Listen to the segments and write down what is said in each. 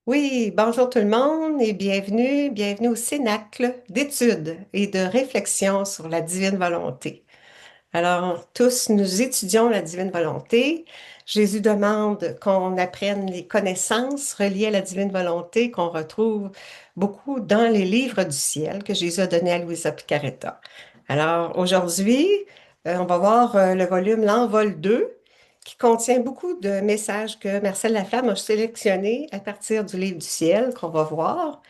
Oui, bonjour tout le monde et bienvenue au Cénacle d'études et de réflexion sur la divine volonté. Alors, tous, nous étudions la divine volonté. Jésus demande qu'on apprenne les connaissances reliées à la divine volonté qu'on retrouve beaucoup dans les livres du ciel que Jésus a donné à Luisa Picaretta. Alors, aujourd'hui, on va voir le volume L'Envol 2 qui contient beaucoup de messages que Marcel Laflamme a sélectionnés à partir du livre du ciel qu'on va voir.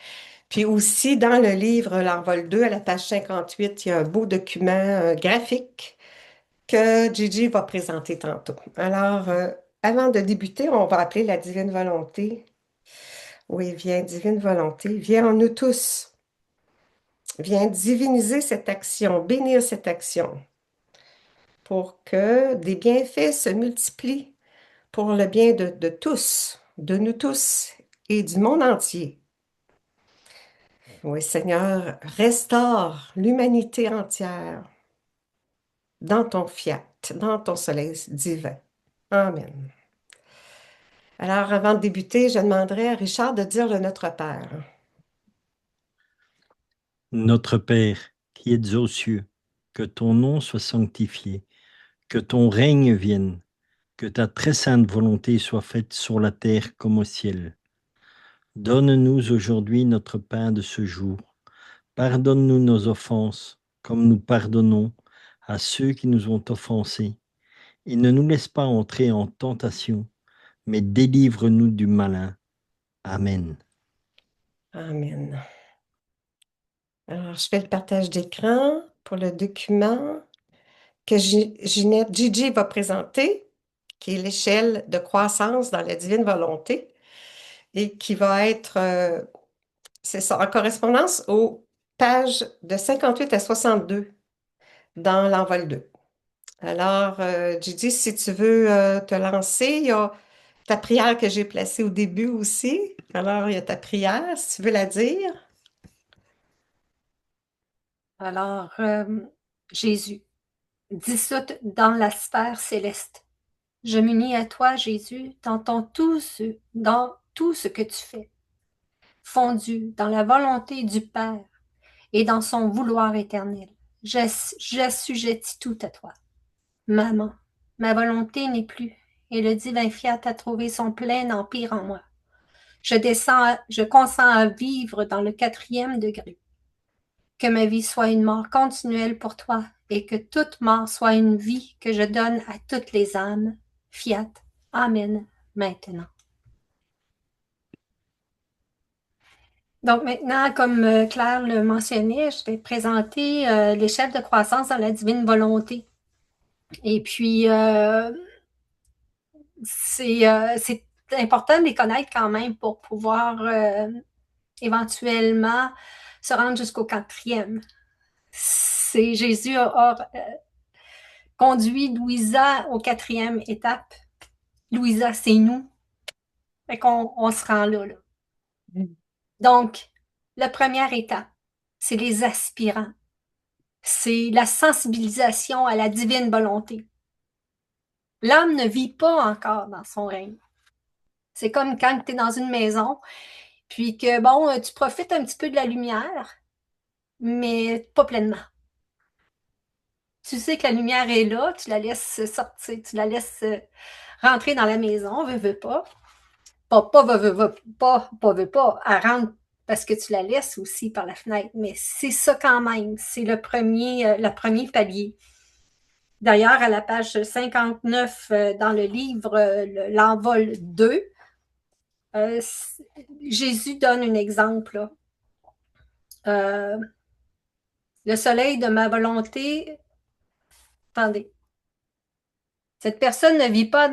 Puis aussi, dans le livre L'Envol 2, à la page 58, il y a un beau document graphique que Gigi va présenter tantôt. Alors, avant de débuter, on va appeler la divine volonté. Oui, viens, divine volonté, viens en nous tous. Viens diviniser cette action, bénir cette action pour que des bienfaits se multiplient pour le bien de tous, de nous tous et du monde entier. Oui, Seigneur, restaure l'humanité entière dans ton fiat, dans ton soleil divin. Amen. Alors, avant de débuter, je demanderai à Richard de dire le Notre Père. Notre Père, qui êtes aux cieux, que ton nom soit sanctifié, que ton règne vienne, que ta très sainte volonté soit faite sur la terre comme au ciel. Donne-nous aujourd'hui notre pain de ce jour. Pardonne-nous nos offenses, comme nous pardonnons à ceux qui nous ont offensés. Et ne nous laisse pas entrer en tentation, mais délivre-nous du malin. Amen. Amen. Alors, je fais le partage d'écran pour le document que Gigi va présenter, qui est l'échelle de croissance dans la divine volonté et qui va être, c'est ça, en correspondance aux pages de 58 à 62 dans l'envol 2. Alors, Gigi, si tu veux te lancer, il y a ta prière que j'ai placée au début aussi. Alors, il y a ta prière, si tu veux la dire. Alors, Jésus, dissoute dans la sphère céleste, je m'unis à toi, Jésus, dans tout ce que tu fais, fondu dans la volonté du Père et dans son vouloir éternel. J'assujettis tout à toi. Maman, ma volonté n'est plus, et le divin fiat a trouvé son plein empire en moi. Je consens à vivre dans le 4e degré. Que ma vie soit une mort continuelle pour toi et que toute mort soit une vie que je donne à toutes les âmes. Fiat. Amen. Maintenant. Donc maintenant, comme Claire le mentionnait, je vais présenter l'échelle de croissance dans la divine volonté. Et puis, c'est important de les connaître quand même pour pouvoir éventuellement se rendre jusqu'au 4e. C'est Jésus a conduit Louisa au 4e étape. Louisa, c'est nous. Fait qu'on on se rend là, là. Donc, la première étape, c'est les aspirants. C'est la sensibilisation à la divine volonté. L'âme ne vit pas encore dans son règne. C'est comme quand tu es dans une maison, puis que, bon, tu profites un petit peu de la lumière, mais pas pleinement. Tu sais que la lumière est là, tu la laisses sortir, tu la laisses rentrer dans la maison, veux pas. Pas, elle rentre parce que tu la laisses aussi par la fenêtre, mais c'est ça quand même, c'est le premier palier. D'ailleurs, à la page 59 dans le livre L'Envol 2, euh, Jésus donne un exemple. Là. Euh, le soleil de ma volonté, attendez, cette personne ne vit pas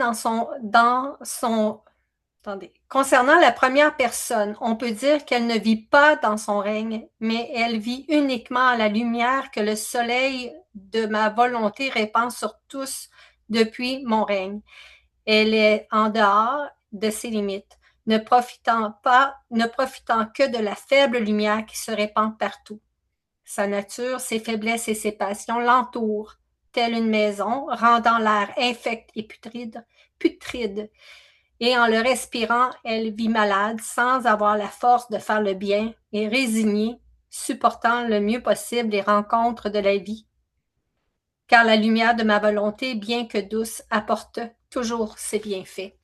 attendez. Concernant la première personne, on peut dire qu'elle ne vit pas dans son règne, mais elle vit uniquement à la lumière que le soleil de ma volonté répand sur tous depuis mon règne. Elle est en dehors de ses limites, ne profitant que de la faible lumière qui se répand partout. Sa nature, ses faiblesses et ses passions l'entourent, telle une maison, rendant l'air infect et putride, et en le respirant, elle vit malade sans avoir la force de faire le bien et résignée, supportant le mieux possible les rencontres de la vie. Car la lumière de ma volonté, bien que douce, apporte toujours ses bienfaits.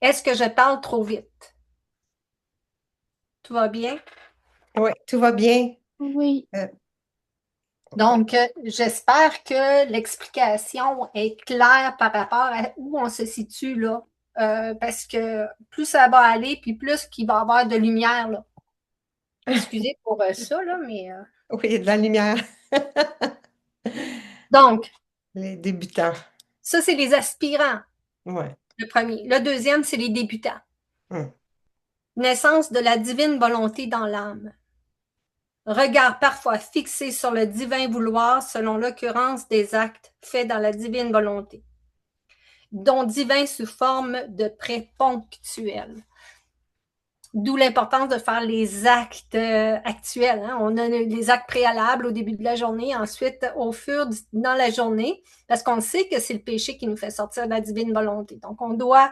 Est-ce que je parle trop vite? Tout va bien? Oui, tout va bien. Oui. Donc, j'espère que l'explication est claire par rapport à où on se situe là. Parce que plus ça va aller, puis plus qu'il va y avoir de lumière, là. Excusez pour ça, là, mais... Oui, il y a de la lumière. Donc, Les débutants. ça, c'est les aspirants, Oui. le premier. Le deuxième, c'est les débutants. Hum. Naissance de la divine volonté dans l'âme. Regard parfois fixé sur le divin vouloir selon l'occurrence des actes faits dans la divine volonté. Don divin sous forme de prêt ponctuel. D'où l'importance de faire les actes actuels. Hein. On a les actes préalables au début de la journée, ensuite au fur dans la journée, parce qu'on sait que c'est le péché qui nous fait sortir de la divine volonté. Donc, on doit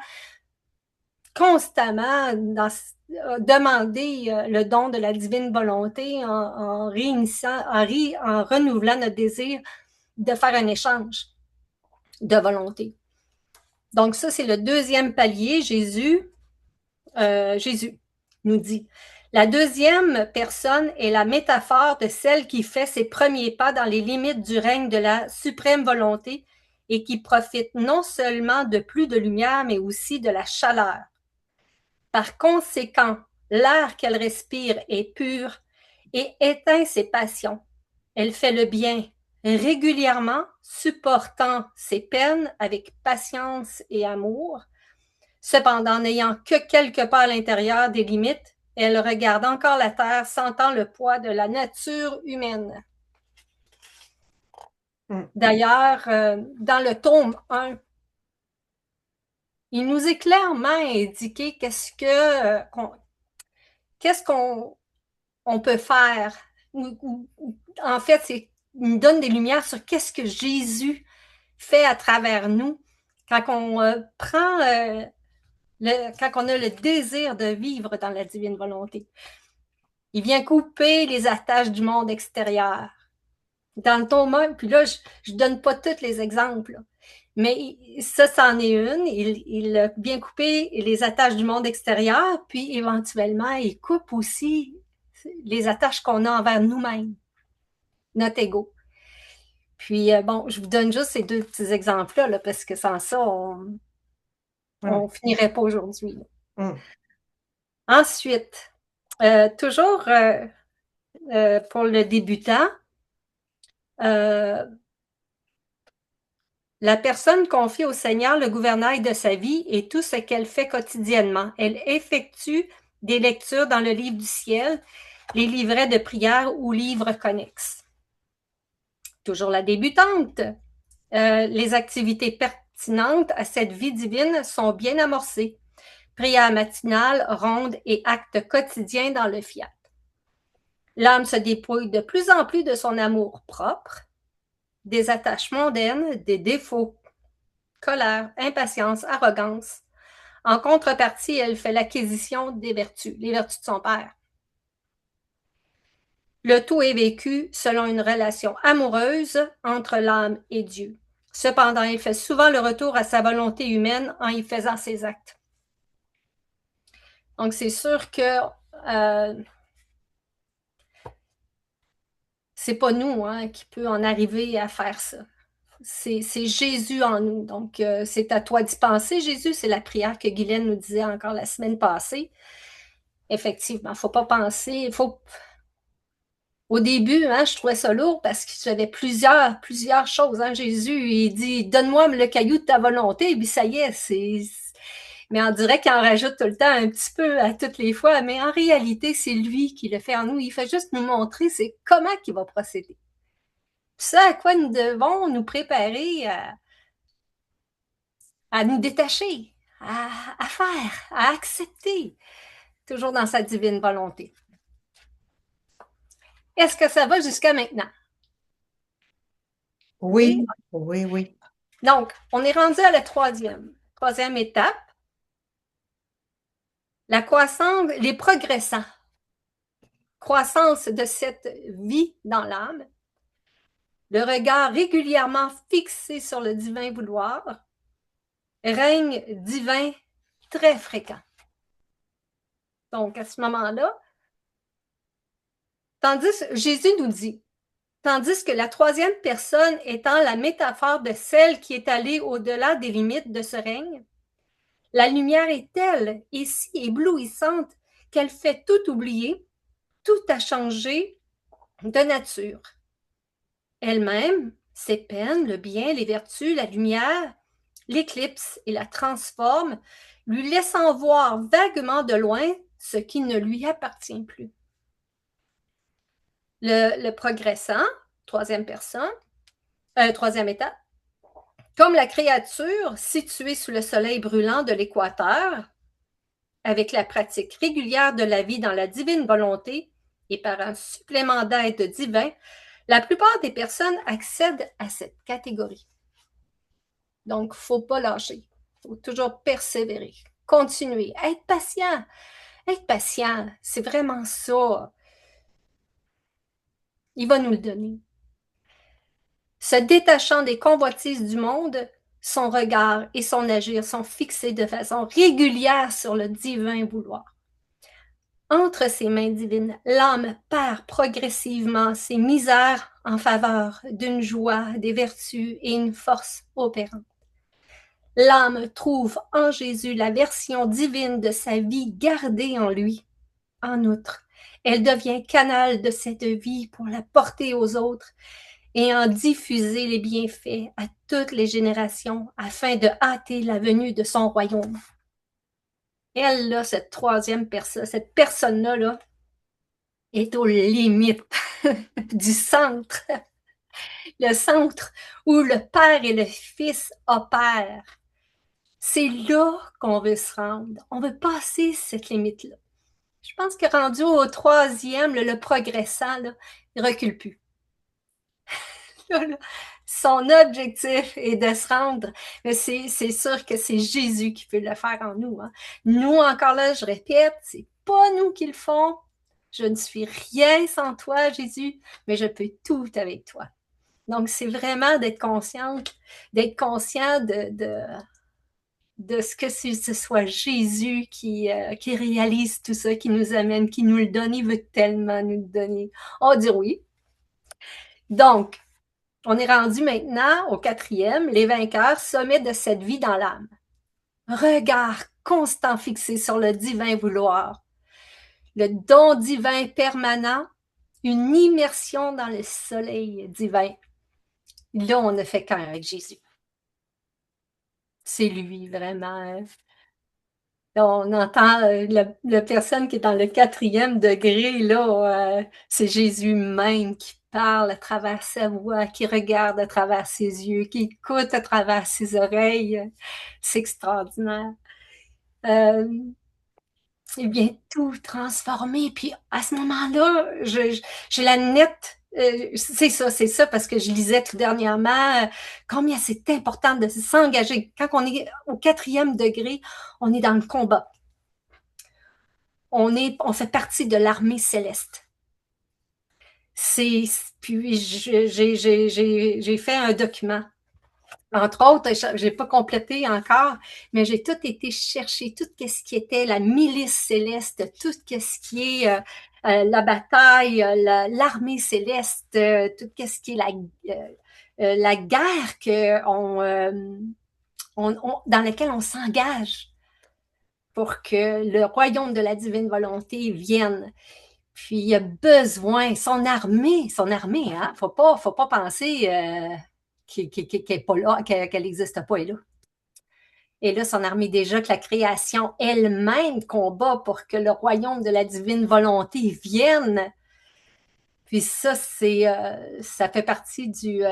constamment demander le don de la divine volonté en réinitiant, en renouvelant notre désir de faire un échange de volonté. Donc, ça, c'est le deuxième palier. Jésus nous dit. La deuxième personne est la métaphore de celle qui fait ses premiers pas dans les limites du règne de la suprême volonté et qui profite non seulement de plus de lumière, mais aussi de la chaleur. Par conséquent, l'air qu'elle respire est pur et éteint ses passions. Elle fait le bien régulièrement, supportant ses peines avec patience et amour. Cependant, n'ayant que quelque part à l'intérieur des limites, elle regarde encore la terre, sentant le poids de la nature humaine. D'ailleurs, dans le tome 1, il nous est clairement indiqué qu'est-ce qu'on peut faire. En fait, il nous donne des lumières sur qu'est-ce que Jésus fait à travers nous quand on prend... quand on a le désir de vivre dans la divine volonté. Il vient couper les attaches du monde extérieur. Dans le tome 1, puis là, je ne donne pas tous les exemples, mais ça, c'en est une. Il vient couper les attaches du monde extérieur, puis éventuellement, il coupe aussi les attaches qu'on a envers nous-mêmes, notre ego. Puis, bon, je vous donne juste ces deux petits exemples-là, là, parce que sans ça, on ne finirait pas aujourd'hui. Ensuite, toujours pour le débutant, la personne confie au Seigneur le gouvernail de sa vie et tout ce qu'elle fait quotidiennement. Elle effectue des lectures dans le livre du ciel, les livrets de prière ou livres connexes. Toujours la débutante. Les activités pertinentes à cette vie divine sont bien amorcées. Prière matinale, ronde et actes quotidiens dans le fiat. L'âme se dépouille de plus en plus de son amour propre, des attaches mondaines, des défauts, colère, impatience, arrogance. En contrepartie, elle fait l'acquisition des vertus, les vertus de son père. Le tout est vécu selon une relation amoureuse entre l'âme et Dieu. Cependant, il fait souvent le retour à sa volonté humaine en y faisant ses actes. Donc, c'est sûr que c'est pas nous qui peut en arriver à faire ça. C'est Jésus en nous. Donc, c'est à toi d'y penser, Jésus. C'est la prière que Guylaine nous disait encore la semaine passée. Effectivement, il ne faut pas penser. Au début, je trouvais ça lourd parce que j'avais plusieurs choses. Jésus, il dit, donne-moi le caillou de ta volonté. Et puis ça y est, mais on dirait qu'il en rajoute tout le temps un petit peu à toutes les fois. Mais en réalité, c'est lui qui le fait en nous. Il fait juste nous montrer c'est comment il va procéder. Ça à quoi nous devons nous préparer à nous détacher, à faire, à accepter, toujours dans sa divine volonté. Est-ce que ça va jusqu'à maintenant? Oui, oui, oui. Donc, on est rendu à la troisième troisième étape, la croissance, les progressants. Croissance de cette vie dans l'âme, le regard régulièrement fixé sur le divin vouloir, règne divin très fréquent. Donc, à ce moment-là, Jésus nous dit, tandis que la troisième personne étant la métaphore de celle qui est allée au-delà des limites de ce règne, la lumière est telle et si éblouissante qu'elle fait tout oublier, tout a changé de nature. Elle-même, ses peines, le bien, les vertus, la lumière, l'éclipse et la transforme, lui laissant voir vaguement de loin ce qui ne lui appartient plus. Le progressant, troisième étape, comme la créature située sous le soleil brûlant de l'équateur, avec la pratique régulière de la vie dans la divine volonté et par un supplément d'aide divin, la plupart des personnes accèdent à cette catégorie. Donc, il ne faut pas lâcher. Il faut toujours persévérer, continuer, être patient. Être patient, c'est vraiment ça. Il va nous le donner. Se détachant des convoitises du monde, son regard et son agir sont fixés de façon régulière sur le divin vouloir. Entre ses mains divines, l'âme perd progressivement ses misères en faveur d'une joie, des vertus et une force opérante. L'âme trouve en Jésus la version divine de sa vie gardée en lui. En outre, elle devient canal de cette vie pour la porter aux autres et en diffuser les bienfaits à toutes les générations afin de hâter la venue de son royaume. Elle, là, cette troisième personne, cette personne-là, là, est aux limites du centre. Le centre où le Père et le Fils opèrent. C'est là qu'on veut se rendre. On veut passer cette limite-là. Je pense que rendu au troisième, le progressant, là, il ne recule plus. Son objectif est de se rendre, mais c'est sûr que c'est Jésus qui peut le faire en nous. Hein. Nous, encore là, je répète, c'est pas nous qui le font. Je ne suis rien sans toi, Jésus, mais je peux tout avec toi. Donc, c'est vraiment d'être conscient de ce que ce soit Jésus qui réalise tout ça, qui nous amène, qui nous le donne. Il veut tellement nous le donner. On va dire oui. Donc, on est rendu maintenant au quatrième, les vainqueurs, sommet de cette vie dans l'âme. Regard constant fixé sur le divin vouloir. Le don divin permanent, une immersion dans le soleil divin. Là, on ne fait qu'un avec Jésus. C'est lui, vraiment. Là, on entend la personne qui est dans le quatrième degré, là, c'est Jésus même qui parle à travers sa voix, qui regarde à travers ses yeux, qui écoute à travers ses oreilles. C'est extraordinaire. Il vient tout transformer. Puis à ce moment-là, j'ai la nette... c'est ça, parce que je lisais tout dernièrement combien c'est important de s'engager. Quand on est au quatrième degré, on est dans le combat. On fait partie de l'armée céleste. Puis j'ai fait un document. Entre autres, je n'ai pas complété encore, mais j'ai tout été chercher, tout ce qui était la milice céleste, tout ce qui est la bataille, l'armée céleste, tout ce qui est la guerre dans laquelle on s'engage pour que le royaume de la divine volonté vienne. Puis il y a besoin, son armée, hein, faut pas penser qu'elle n'est pas là, qu'elle n'existe pas, elle est là. Et là, son armée déjà que la création elle-même combat pour que le royaume de la divine volonté vienne. Puis ça, ça fait partie du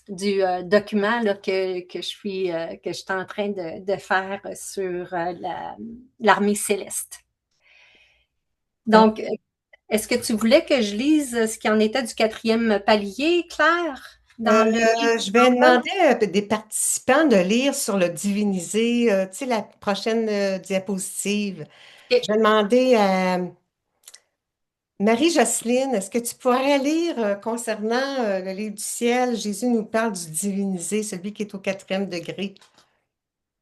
document là, que je suis en train de faire sur l'armée céleste. Donc, est-ce que tu voulais que je lise ce qui en était du quatrième palier, Claire? dans le livre Je vais d'Envol. demander à des participants de lire sur le divinisé, tu sais, la prochaine diapositive. Je Ok. vais demander à Marie-Jocelyne, est-ce que tu pourrais lire concernant le livre du ciel? Jésus nous parle du divinisé, celui qui est au 4e degré.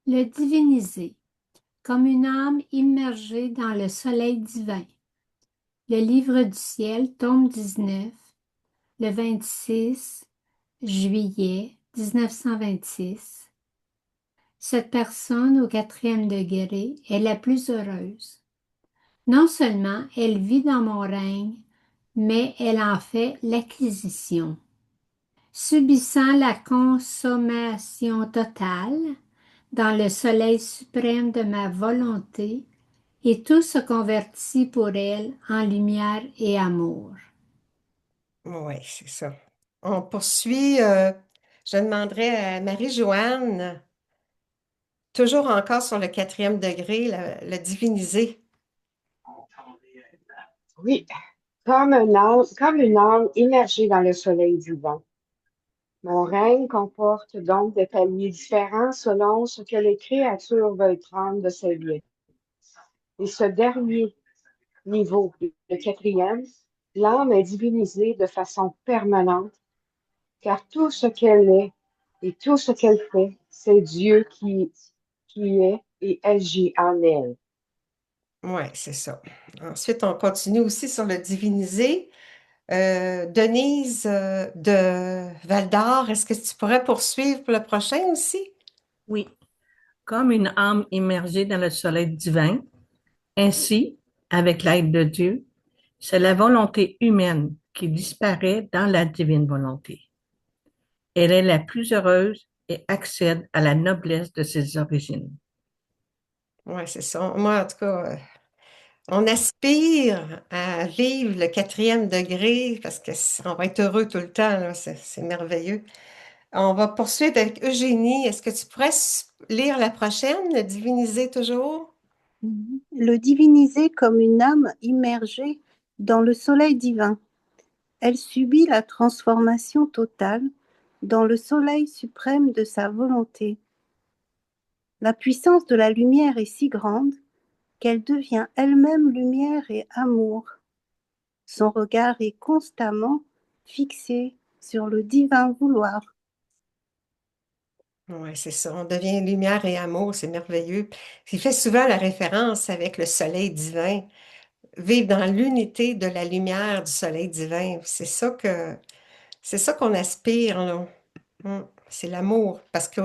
Le divinisé, comme une âme immergée dans le soleil divin. Le livre du ciel, tome 19, le 26 juillet 1926. Cette personne au 4e degré est la plus heureuse. Non seulement elle vit dans mon règne, mais elle en fait l'acquisition. Subissant la consommation totale dans le soleil suprême de ma volonté, et tout se convertit pour elle en lumière et amour. Oui, c'est ça. On poursuit. Je demanderai à Marie-Joanne, toujours encore sur le 4e degré, le divinisé. Oui, comme une âme immergée dans le soleil divin. Mon règne comporte donc des paliers différents selon ce que les créatures veulent prendre de ces lieux. Et ce dernier niveau, le 4e, l'âme est divinisée de façon permanente, car tout ce qu'elle est et tout ce qu'elle fait, c'est Dieu qui est et agit en elle. Oui, c'est ça. Ensuite, on continue aussi sur le divinisé. Denise de Val d'Or, est-ce que tu pourrais poursuivre pour le prochain aussi? Oui, comme une âme immergée dans le soleil divin, ainsi, avec l'aide de Dieu, c'est la volonté humaine qui disparaît dans la divine volonté. Elle est la plus heureuse et accède à la noblesse de ses origines. Oui, c'est ça. Moi, en tout cas, on aspire à vivre le 4e degré parce qu'on va être heureux tout le temps, là. C'est merveilleux. On va poursuivre avec Eugénie. Est-ce que tu pourrais lire la prochaine, le diviniser toujours? Le diviniser comme une âme immergée dans le soleil divin. Elle subit la transformation totale dans le soleil suprême de sa volonté. La puissance de la lumière est si grande qu'elle devient elle-même lumière et amour. Son regard est constamment fixé sur le divin vouloir. Oui, c'est ça. On devient lumière et amour, c'est merveilleux. Il fait souvent la référence avec le soleil divin. Vivre dans l'unité de la lumière du soleil divin. C'est ça qu'on aspire, là. C'est l'amour. Parce que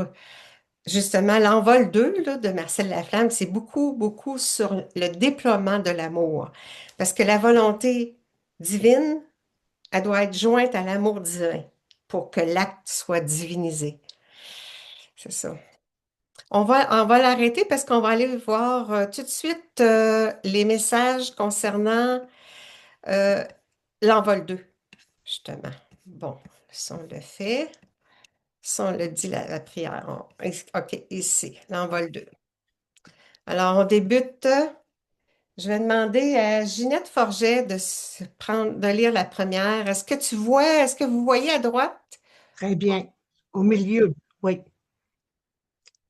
justement, l'envol 2 là, de Marcel Laflamme, c'est beaucoup, beaucoup sur le déploiement de l'amour. Parce que la volonté divine, elle doit être jointe à l'amour divin pour que l'acte soit divinisé. C'est ça. On va l'arrêter parce qu'on va aller voir tout de suite les messages concernant euh, l'envol 2, justement. Bon, si on le fait, si on le dit la prière. OK, ici, l'envol 2. Alors, on débute. Je vais demander à Ginette Forget de lire la première. Est-ce que vous voyez à droite? Très bien. Au milieu, oui.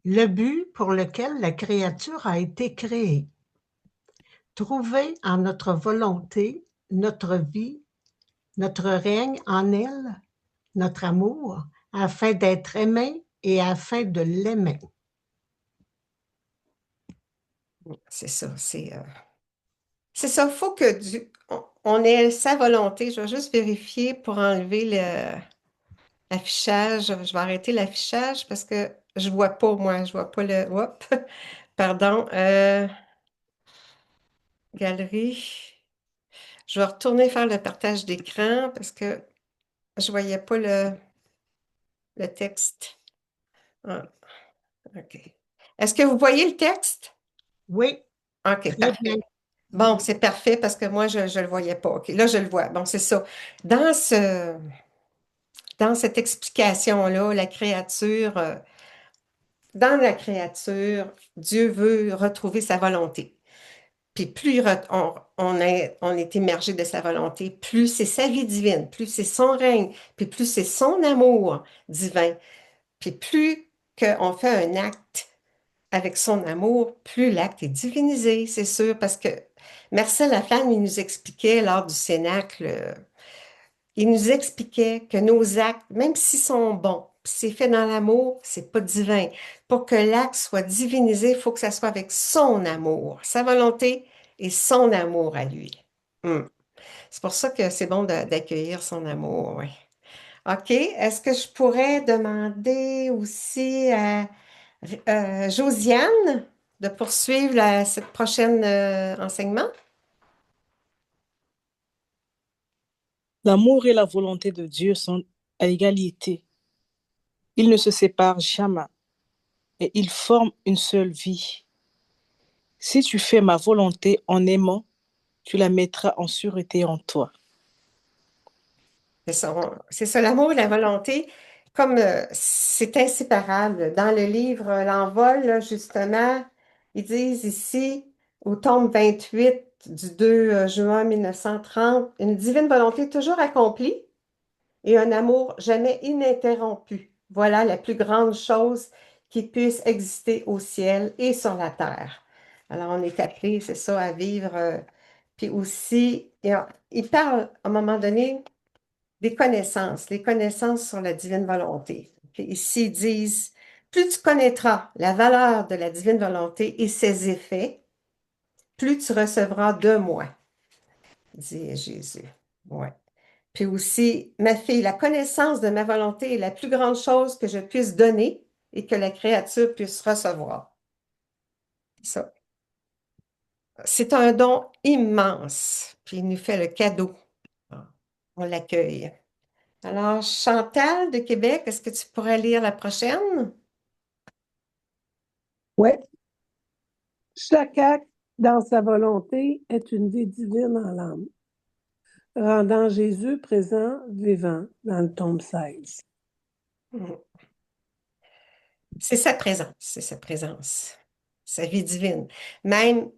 Le but pour lequel la créature a été créée. Trouver en notre volonté, notre vie, notre règne en elle, notre amour, afin d'être aimé et afin de l'aimer. C'est ça, c'est ça. Il faut que on ait sa volonté. Je vais juste vérifier pour enlever l'affichage. Je vais arrêter l'affichage parce que je vois pas, moi. Je vois pas le. Hop, pardon. Galerie. Je vais retourner faire le partage d'écran parce que je voyais pas le texte. Ah, OK. Est-ce que vous voyez le texte? Oui, OK, très bien. parfait. Bon, c'est parfait parce que moi, je ne le voyais pas. OK, là, je le vois. Bon, c'est ça. Dans dans cette explication-là, dans la créature, Dieu veut retrouver sa volonté. Puis plus on est immergé de sa volonté, plus c'est sa vie divine, plus c'est son règne, puis plus c'est son amour divin. Puis plus qu'on fait un acte avec son amour, plus l'acte est divinisé, c'est sûr, parce que Marcel Laflamme, il nous expliquait lors du Cénacle, il nous expliquait que nos actes, même s'ils sont bons, puis c'est fait dans l'amour, c'est pas divin. Pour que l'acte soit divinisé, il faut que ça soit avec son amour, sa volonté et son amour à lui. Hmm. C'est pour ça que c'est bon d'accueillir son amour, oui. OK. Est-ce que je pourrais demander aussi à Josiane de poursuivre cette prochaine enseignement? L'amour et la volonté de Dieu sont à égalité. Ils ne se séparent jamais et ils forment une seule vie. Si tu fais ma volonté en aimant, tu la mettras en sûreté en toi. C'est ça, l'amour et la volonté, comme c'est inséparable. Dans le livre L'Envol, là, justement, ils disent ici, au tome 28 du 2 juin 1930, une divine volonté toujours accomplie et un amour jamais ininterrompu. Voilà la plus grande chose qui puisse exister au ciel et sur la terre. Alors, on est appelé, c'est ça, à vivre. Puis aussi, il parle à un moment donné des connaissances, les connaissances sur la divine volonté. Puis ici, ils disent, plus tu connaîtras la valeur de la divine volonté et ses effets, plus tu recevras de moi, dit Jésus. Ouais. Puis aussi, ma fille, la connaissance de ma volonté est la plus grande chose que je puisse donner et que la créature puisse recevoir. Ça. C'est un don immense, puis il nous fait le cadeau. On l'accueille. Alors, Chantal de Québec, est-ce que tu pourrais lire la prochaine? Oui. Chaque acte dans sa volonté est une vie divine en l'âme, rendant Jésus présent, vivant dans le tome 16. C'est sa présence, sa vie divine. Même,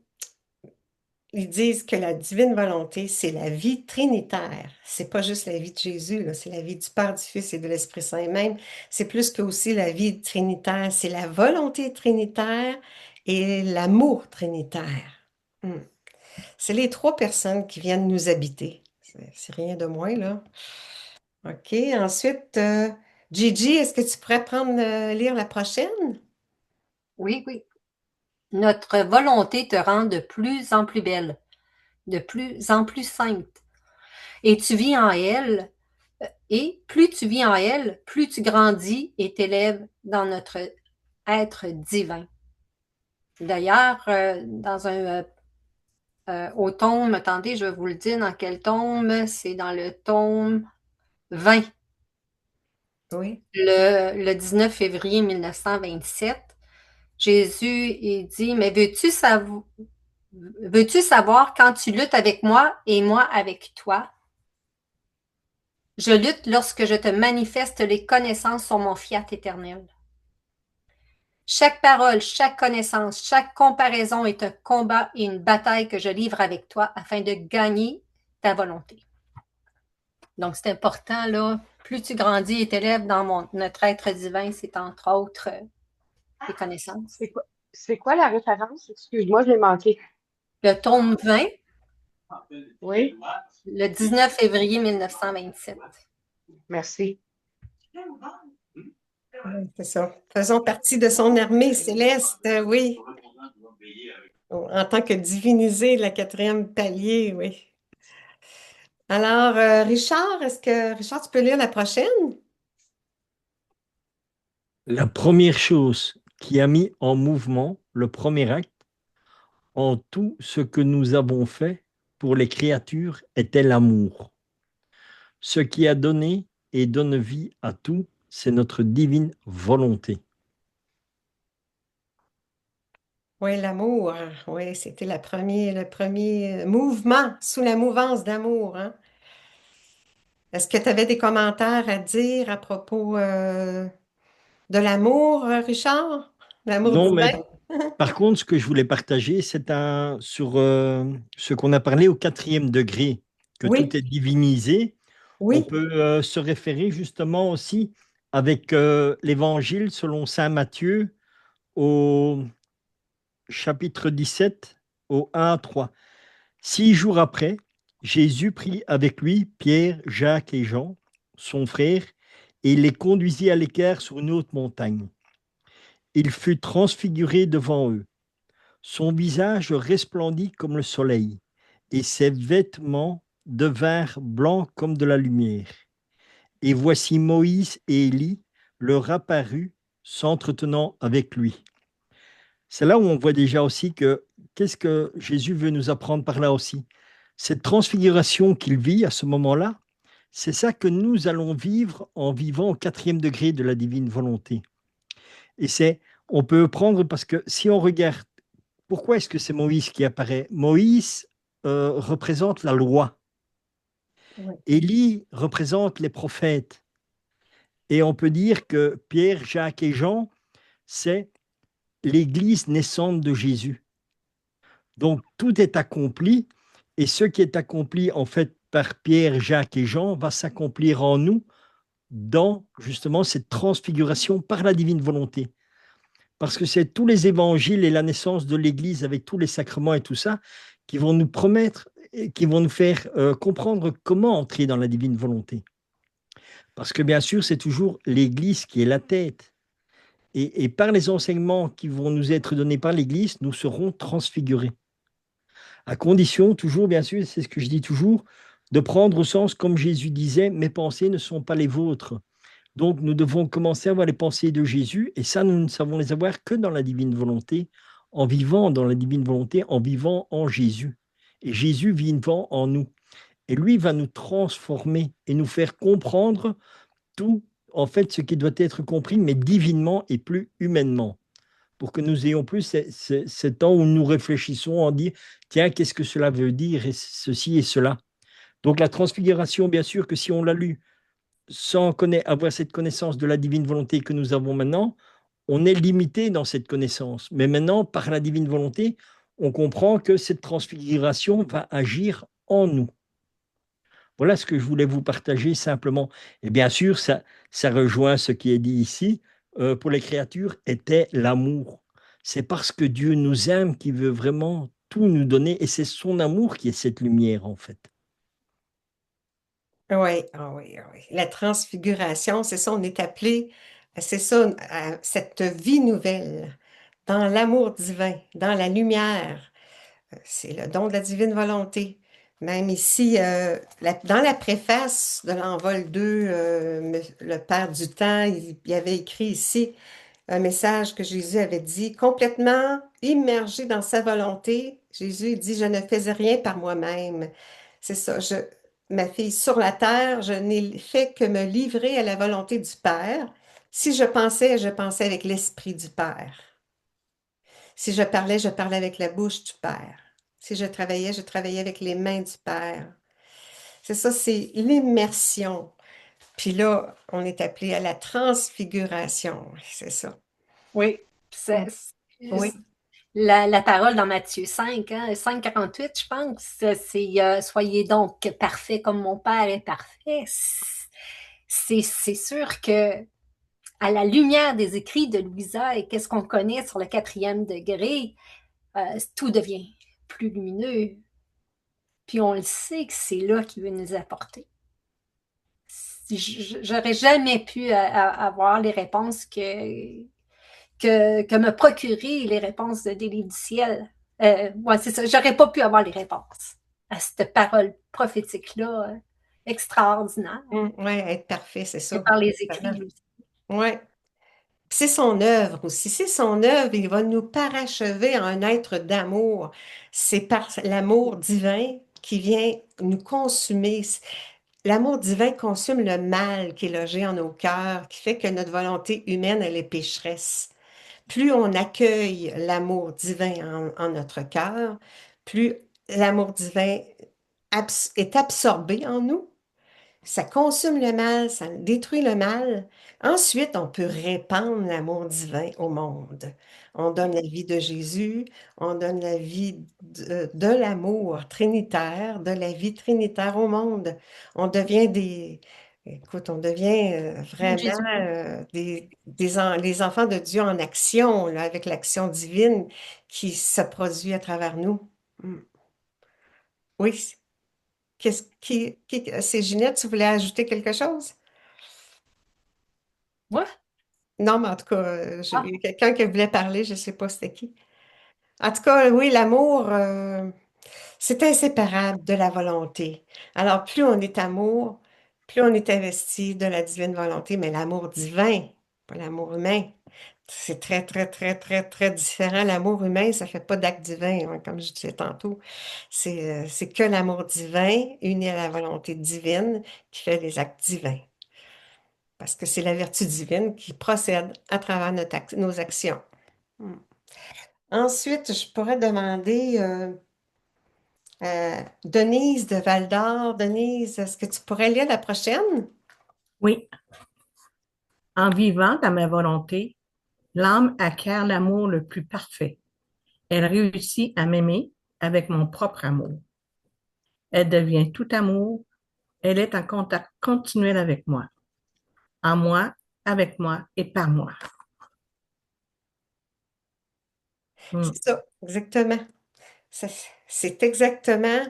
ils disent que la divine volonté, c'est la vie trinitaire. C'est pas juste la vie de Jésus, là, c'est la vie du Père, du Fils et de l'Esprit Saint. Même, c'est plus que aussi la vie trinitaire. C'est la volonté trinitaire et l'amour trinitaire. Hmm. C'est les trois personnes qui viennent nous habiter. C'est rien de moins, là. OK. Ensuite, Gigi, est-ce que tu pourrais lire la prochaine? Oui, oui. Notre volonté te rend de plus en plus belle, de plus en plus sainte. Et tu vis en elle, et plus tu vis en elle, plus tu grandis et t'élèves dans notre être divin. D'ailleurs, au tome, attendez, je vais vous le dire dans quel tome, c'est dans le tome 20. Oui. Le 19 février 1927, Jésus, il dit, mais veux-tu savoir quand tu luttes avec moi et moi avec toi? Je lutte lorsque je te manifeste les connaissances sur mon fiat éternel. Chaque parole, chaque connaissance, chaque comparaison est un combat et une bataille que je livre avec toi afin de gagner ta volonté. Donc, c'est important, là. Plus tu grandis et t'élèves dans notre être divin, c'est entre autres les connaissances. C'est quoi la référence? Excuse-moi, je l'ai manqué. Le tome 20, Oui, le 19 février 1927. merci. C'est ça. Faisons partie de son armée céleste, oui. En tant que divinisé, la quatrième palier, oui. Alors, Richard, Richard, tu peux lire la prochaine? La première chose qui a mis en mouvement le premier acte en tout ce que nous avons fait pour les créatures était l'amour. Ce qui a donné et donne vie à tout, c'est notre divine volonté. Oui, l'amour. Oui, c'était le premier mouvement sous la mouvance d'amour, hein? Est-ce que tu avais des commentaires à dire à propos de l'amour, Richard? L'amour Non, mais divin? Par contre, ce que je voulais partager, c'est sur ce qu'on a parlé au 4e degré, que tout Oui, est divinisé. On oui, peut se référer justement aussi avec l'Évangile selon Saint Matthieu au chapitre 17, au 1 à 3. 6 jours après, Jésus prit avec lui Pierre, Jacques et Jean, son frère, et il les conduisit à l'écart sur une haute montagne. Il fut transfiguré devant eux. Son visage resplendit comme le soleil, et ses vêtements devinrent blancs comme de la lumière. Et voici Moïse et Élie leur apparus, s'entretenant avec lui. C'est là où on voit déjà aussi que qu'est-ce que Jésus veut nous apprendre par là aussi. Cette transfiguration qu'il vit à ce moment-là, c'est ça que nous allons vivre en vivant au 4e degré de la divine volonté. Et on peut prendre, parce que si on regarde, pourquoi est-ce que c'est Moïse qui apparaît? Moïse représente la loi. oui. Élie représente les prophètes. Et on peut dire que Pierre, Jacques et Jean, c'est l'Église naissante de Jésus. Donc tout est accompli, et ce qui est accompli en fait par Pierre, Jacques et Jean va s'accomplir en nous dans justement cette transfiguration par la divine volonté. Parce que c'est tous les évangiles et la naissance de l'Église avec tous les sacrements et tout ça qui vont nous promettre, et qui vont nous faire comprendre comment entrer dans la divine volonté. Parce que bien sûr, c'est toujours l'Église qui est la tête. Et par les enseignements qui vont nous être donnés par l'Église, nous serons transfigurés. À condition, toujours, bien sûr, c'est ce que je dis toujours, de prendre au sens, comme Jésus disait, mes pensées ne sont pas les vôtres. Donc, nous devons commencer à avoir les pensées de Jésus, et ça, nous ne savons les avoir que dans la divine volonté, en vivant dans la divine volonté, en vivant en Jésus. Et Jésus vivant en nous. Et lui va nous transformer et nous faire comprendre tout, en fait, ce qui doit être compris, mais divinement et plus humainement, pour que nous ayons plus ce temps où nous réfléchissons en dire, tiens, qu'est-ce que cela veut dire, et ceci et cela. Donc la transfiguration, bien sûr que si on l'a lu sans avoir cette connaissance de la divine volonté que nous avons maintenant, on est limité dans cette connaissance. Mais maintenant, par la divine volonté, on comprend que cette transfiguration va agir en nous. Voilà ce que je voulais vous partager simplement. Et bien sûr, ça rejoint ce qui est dit ici. Pour les créatures, était l'amour. C'est parce que Dieu nous aime qu'il veut vraiment tout nous donner. Et c'est son amour qui est cette lumière, en fait. Oui, ah oui, ah oui. La transfiguration, c'est ça, on est appelé, c'est ça, à cette vie nouvelle, dans l'amour divin, dans la lumière. C'est le don de la divine volonté. Même ici, dans la préface de l'envol 2, le Père du Temps, il avait écrit ici un message que Jésus avait dit, complètement immergé dans sa volonté. Jésus dit, je ne faisais rien par moi-même. C'est ça, ma fille, sur la terre, je n'ai fait que me livrer à la volonté du Père. Si je pensais avec l'esprit du Père. Si je parlais avec la bouche du Père. Si je travaillais avec les mains du Père. C'est ça, c'est l'immersion. Puis là, on est appelé à la transfiguration. C'est ça. Oui, Mm. Oui. la parole dans Matthieu 5, 5,48, je pense, c'est soyez donc parfaits comme mon Père est parfait. C'est sûr que à la lumière des écrits de Louisa et qu'est-ce qu'on connaît sur le 4e degré, tout devient plus lumineux. Puis on le sait que c'est là qu'il veut nous apporter. J'aurais jamais pu avoir les réponses que me procurer les réponses des livres du ciel. Ouais, c'est ça. J'aurais pas pu avoir les réponses à cette parole prophétique-là extraordinaire. Oui, être parfait, c'est Et ça. par les écrits aussi. Oui. C'est son œuvre aussi. C'est son œuvre. Il va nous parachever en un être d'amour. C'est par l'amour divin qui vient nous consumer. L'amour divin consume le mal qui est logé en nos cœurs, qui fait que notre volonté humaine, elle est pécheresse. Plus on accueille l'amour divin en notre cœur, plus l'amour divin est absorbé en nous, Ça consume le mal, ça détruit le mal. Ensuite, on peut répandre l'amour divin au monde. On donne la vie de Jésus, on donne la vie de l'amour trinitaire, de la vie trinitaire au monde. On devient écoute, on devient vraiment Jésus. les enfants de Dieu en action, là, avec l'action divine qui se produit à travers nous. Mm. Oui, c'est Ginette, tu voulais ajouter quelque chose? Ouais. Non, mais en tout cas, Ah, il y a quelqu'un qui voulait parler, je ne sais pas c'était qui. En tout cas, oui, l'amour, c'est inséparable de la volonté. Alors, plus on est amour, plus on est investi de la divine volonté, mais l'amour divin, pas l'amour humain. C'est très, très, très, très, très différent. L'amour humain, ça ne fait pas d'acte divin, hein, comme je disais tantôt. C'est que l'amour divin, uni à la volonté divine, qui fait les actes divins. Parce que c'est la vertu divine qui procède à travers nos actions. Hmm. Ensuite, je pourrais demander Denise de Val-d'Or. Denise, est-ce que tu pourrais lire la prochaine? Oui, en vivant dans ma volonté, l'âme acquiert l'amour le plus parfait. Elle réussit à m'aimer avec mon propre amour. Elle devient tout amour. Elle est en contact continuel avec moi, en moi, avec moi et par moi. Hmm. C'est ça, exactement. Ça- C'est exactement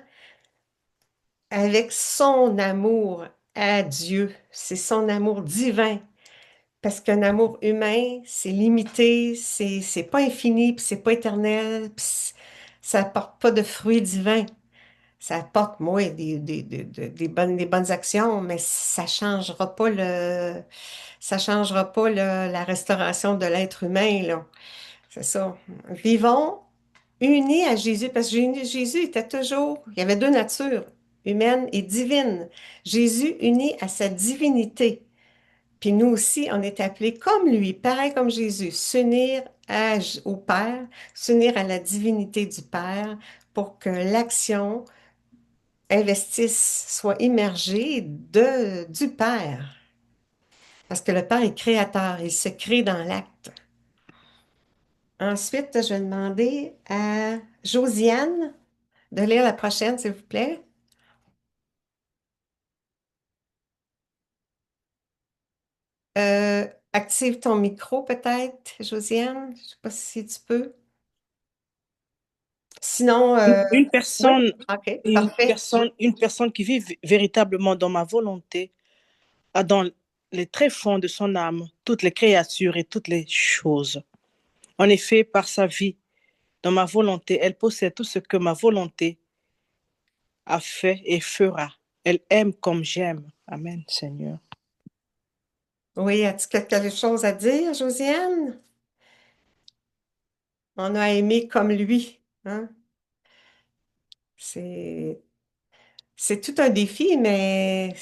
avec son amour à Dieu. C'est son amour divin. Parce qu'un amour humain, c'est limité, c'est pas infini, puis c'est pas éternel, ça apporte pas de fruits divins. Ça apporte, moi, des bonnes actions, mais ça changera pas la restauration de l'être humain, là. C'est ça. Vivons unis à Jésus, parce que Jésus était toujours, il y avait deux natures, humaine et divine. Jésus uni à sa divinité. Puis nous aussi, on est appelés comme lui, pareil comme Jésus, s'unir au Père, s'unir à la divinité du Père pour que l'action investisse, soit immergée du Père. Parce que le Père est créateur, il se crée dans l'acte. Ensuite, je vais demander à Josiane de lire la prochaine, s'il vous plaît. Active ton micro peut-être, Josiane. Je ne sais pas si tu peux. Sinon, Une oui, personne, OK, parfait. une personne qui vit véritablement dans ma volonté a dans les tréfonds de son âme toutes les créatures et toutes les choses. En effet, par sa vie, dans ma volonté, elle possède tout ce que ma volonté a fait et fera. Elle aime comme j'aime. Amen, Seigneur. Oui, as-tu quelque chose à dire, Josiane? On a aimé comme lui, hein? C'est, c'est tout un défi, mais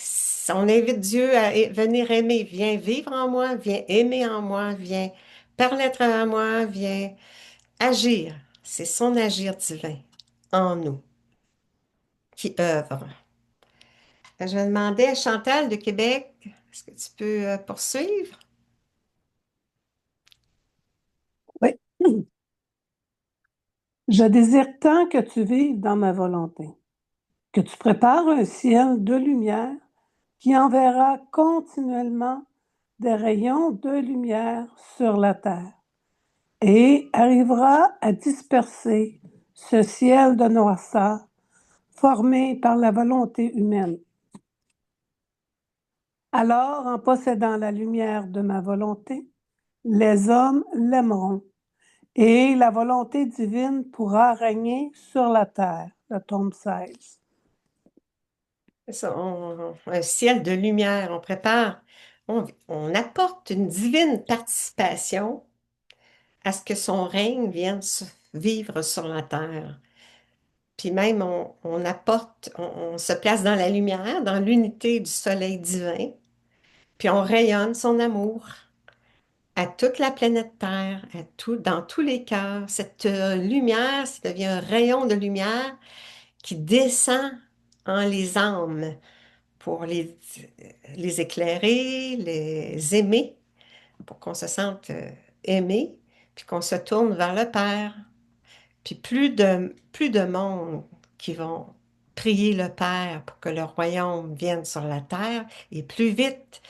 on invite Dieu à venir aimer. Viens vivre en moi, viens aimer en moi, viens parler à travers moi, viens agir. C'est son agir divin en nous qui œuvre. Je vais demander à Chantal de Québec, est-ce que tu peux poursuivre? Oui. Je désire tant que tu vives dans ma volonté, que tu prépares un ciel de lumière qui enverra continuellement des rayons de lumière sur la terre et arrivera à disperser ce ciel de noirceur formé par la volonté humaine. Alors, en possédant la lumière de ma volonté, les hommes l'aimeront et la volonté divine pourra régner sur la terre. Le tome 16. C'est ça, un ciel de lumière, on prépare, on apporte une divine participation à ce que son règne vienne vivre sur la terre. Puis même, on apporte, on se place dans la lumière, dans l'unité du soleil divin, puis on rayonne son amour à toute la planète Terre, dans tous les cœurs. Cette lumière, ça devient un rayon de lumière qui descend en les âmes pour les éclairer, les aimer, pour qu'on se sente aimé, puis qu'on se tourne vers le Père. Puis plus de monde qui vont prier le Père pour que le royaume vienne sur la terre, et plus vite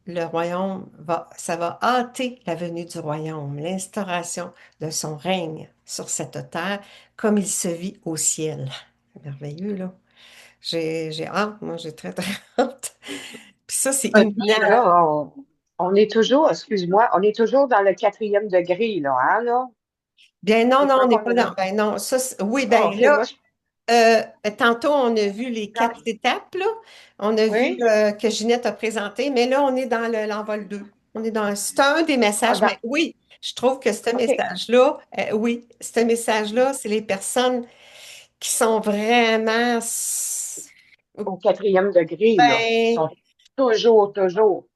le royaume ça va hâter la venue du royaume, l'instauration de son règne sur cette terre, comme il se vit au ciel. C'est merveilleux, là. J'ai hâte, moi, j'ai très, très hâte. Puis ça, c'est imminent. Là, on est toujours, excuse-moi, on est toujours dans le 4e degré, là, hein, là? Bien, non, C'est non, quoi on n'est qu'on pas a dans. dit? Ben non, ça, oui, Ah, ben OK, là, moi, tantôt, on a vu les 4 étapes, là. On a vu oui? que Ginette a présenté, mais là, on est dans l'envol 2. On est dans. C'est un des Ah, messages, mais oui, je trouve que ce OK, message-là, oui, ce message-là, c'est les personnes qui sont vraiment. au 4e degré, là. Ils Ben, sont toujours, toujours.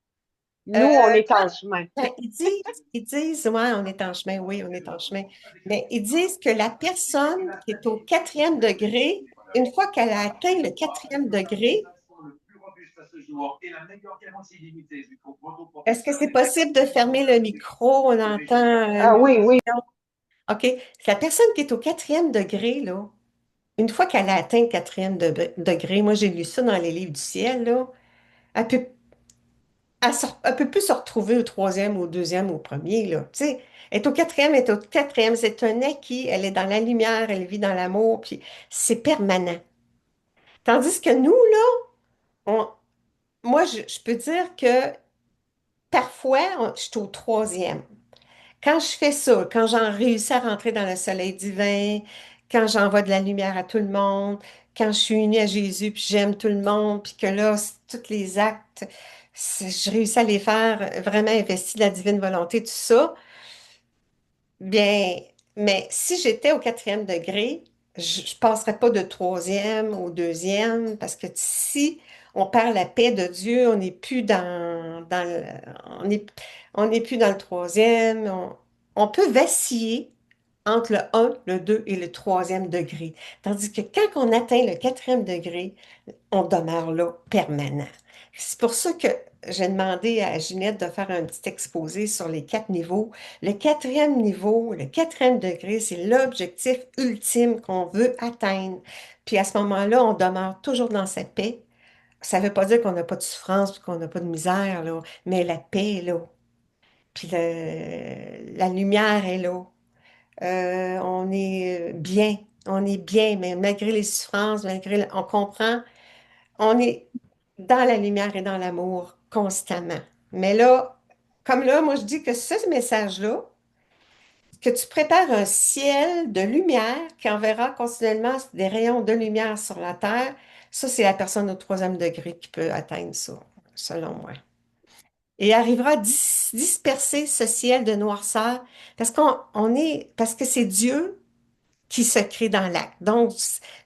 Nous, on est en chemin. ben, ils disent, ouais, on est en chemin, oui, on est en chemin. Mais ils disent que la personne qui est au 4e degré, une fois qu'elle a atteint le 4e degré, est-ce que c'est possible de fermer le micro? On entend Ah oui, oui. OK. La personne qui est au 4e degré, là, une fois qu'elle a atteint le 4e degré, moi j'ai lu ça dans les livres du ciel, là, elle peut, elle peut plus se retrouver au 3e, au 2e, au premier, là. Tu sais, elle est au 4e, elle est au 4e, c'est un acquis, elle est dans la lumière, elle vit dans l'amour, puis c'est permanent. Tandis que nous, là, moi, je peux dire que parfois, je suis au 3e. Quand je fais ça, quand j'en réussis à rentrer dans le soleil divin, quand j'envoie de la lumière à tout le monde, quand je suis unie à Jésus, puis j'aime tout le monde, puis que là, tous les actes, je réussis à les faire vraiment investis de la divine volonté, tout ça, bien, mais si j'étais au 4e degré, je ne passerais pas de 3e au 2e, parce que si on perd la paix de Dieu, on n'est plus on est, on n'est plus dans le 3e. On peut vaciller entre le 1, le 2 et le 3e degré. Tandis que quand on atteint le 4e degré, on demeure là permanent. C'est pour ça que j'ai demandé à Ginette de faire un petit exposé sur les 4 niveaux. Le 4e niveau, le 4e degré, c'est l'objectif ultime qu'on veut atteindre. Puis à ce moment-là, on demeure toujours dans sa paix. Ça ne veut pas dire qu'on n'a pas de souffrance, qu'on n'a pas de misère, là, mais la paix est là. Puis la lumière est là. On est bien, mais malgré les souffrances, on comprend, on est dans la lumière et dans l'amour constamment. Mais là, comme là, moi je dis que ce message-là, que tu prépares un ciel de lumière qui enverra continuellement des rayons de lumière sur la terre, ça, c'est la personne au 3e degré qui peut atteindre ça, selon moi. Et arrivera à disperser ce ciel de noirceur parce que c'est Dieu qui se crée dans l'acte. Donc,